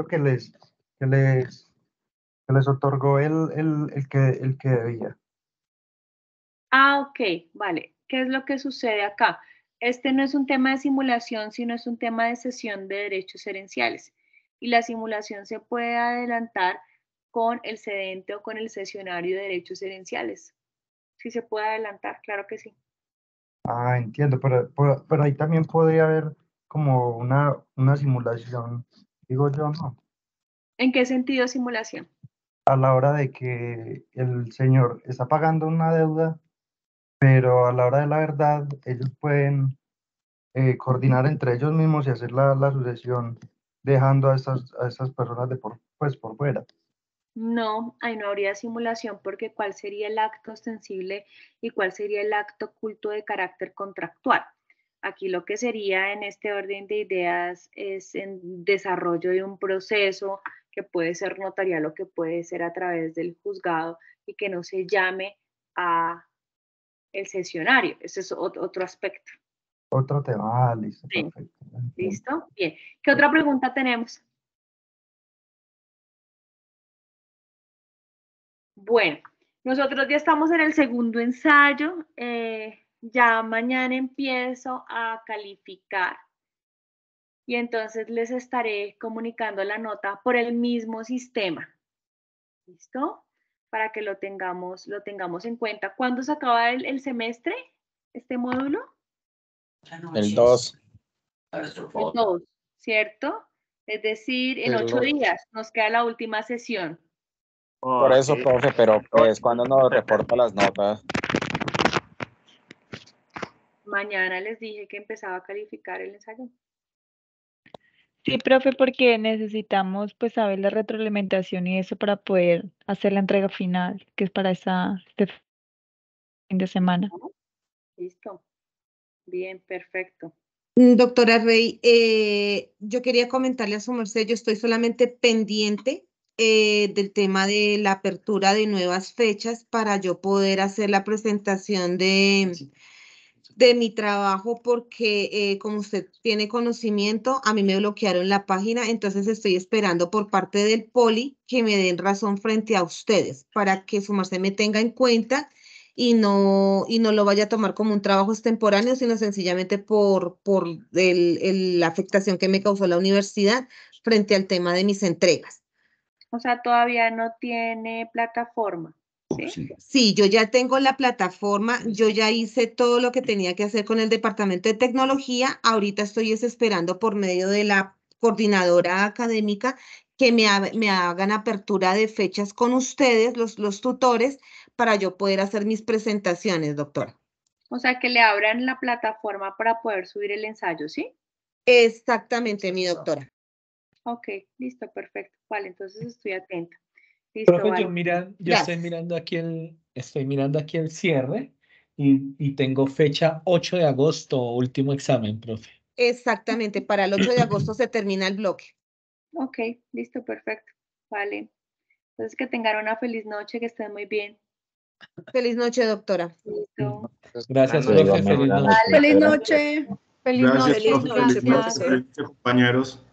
B: que les otorgó el que debía.
A: Ah, ok, vale. ¿Qué es lo que sucede acá? Este no es un tema de simulación, sino es un tema de cesión de derechos herenciales. Y la simulación se puede adelantar con el cedente o con el cesionario de derechos herenciales. Sí se puede adelantar, claro que sí.
B: Ah, entiendo, pero ahí también podría haber como una simulación, digo yo, ¿no?
A: ¿En qué sentido simulación?
B: A la hora de que el señor está pagando una deuda, pero a la hora de la verdad ellos pueden coordinar entre ellos mismos y hacer la sucesión dejando a esas personas por fuera.
A: No, ahí no habría simulación porque ¿cuál sería el acto ostensible y cuál sería el acto oculto de carácter contractual? Aquí lo que sería en este orden de ideas es en desarrollo de un proceso que puede ser notarial o que puede ser a través del juzgado y que no se llame a el sesionario. Ese es otro aspecto.
B: Otro tema, listo,
A: Sí.
B: perfecto.
A: ¿Listo? Bien. ¿Qué otra pregunta tenemos? Bueno, nosotros ya estamos en el segundo ensayo. Ya mañana empiezo a calificar y entonces les estaré comunicando la nota por el mismo sistema. ¿Listo? Para que lo tengamos en cuenta. ¿Cuándo se acaba el semestre, este módulo?
J: El 2.
A: El 2, ¿cierto? Es decir, en 8 días nos queda la última sesión.
J: Por eso, profe, pero pues cuando nos reporta las notas.
A: Mañana les dije que empezaba a calificar el ensayo.
P: Sí, profe, porque necesitamos pues saber la retroalimentación y eso para poder hacer la entrega final, que es para este fin de semana.
A: Listo. Bien, perfecto.
D: Doctora Rey, yo quería comentarle a su merced, yo estoy solamente pendiente del tema de la apertura de nuevas fechas para yo poder hacer la presentación de mi trabajo porque como usted tiene conocimiento, a mí me bloquearon la página, entonces estoy esperando por parte del Poli que me den razón frente a ustedes para que su merced me tenga en cuenta y no lo vaya a tomar como un trabajo extemporáneo, sino sencillamente por la afectación que me causó la universidad frente al tema de mis entregas.
A: O sea, todavía no tiene plataforma. ¿Sí?
D: Sí, yo ya tengo la plataforma, yo ya hice todo lo que tenía que hacer con el departamento de tecnología, ahorita estoy esperando por medio de la coordinadora académica que me hagan apertura de fechas con ustedes, los tutores, para yo poder hacer mis presentaciones, doctora.
A: O sea, que le abran la plataforma para poder subir el ensayo, ¿sí?
D: Exactamente, mi doctora.
A: Ok, listo, perfecto. Vale, entonces estoy atenta. Listo,
F: Profe,
A: vale.
F: yo estoy mirando aquí el cierre y tengo fecha 8 de agosto, último examen, profe.
D: Exactamente, para el 8 de agosto se termina el bloque.
A: Ok, listo, perfecto. Vale. Entonces que tengan una feliz noche, que estén muy bien.
D: Feliz noche, doctora.
A: Listo.
F: Gracias, profe. Feliz noche.
A: Vale.
Q: Feliz noche.
E: Gracias, profe.
L: Feliz noche,
E: Feliz noche,
L: profe.
E: compañeros.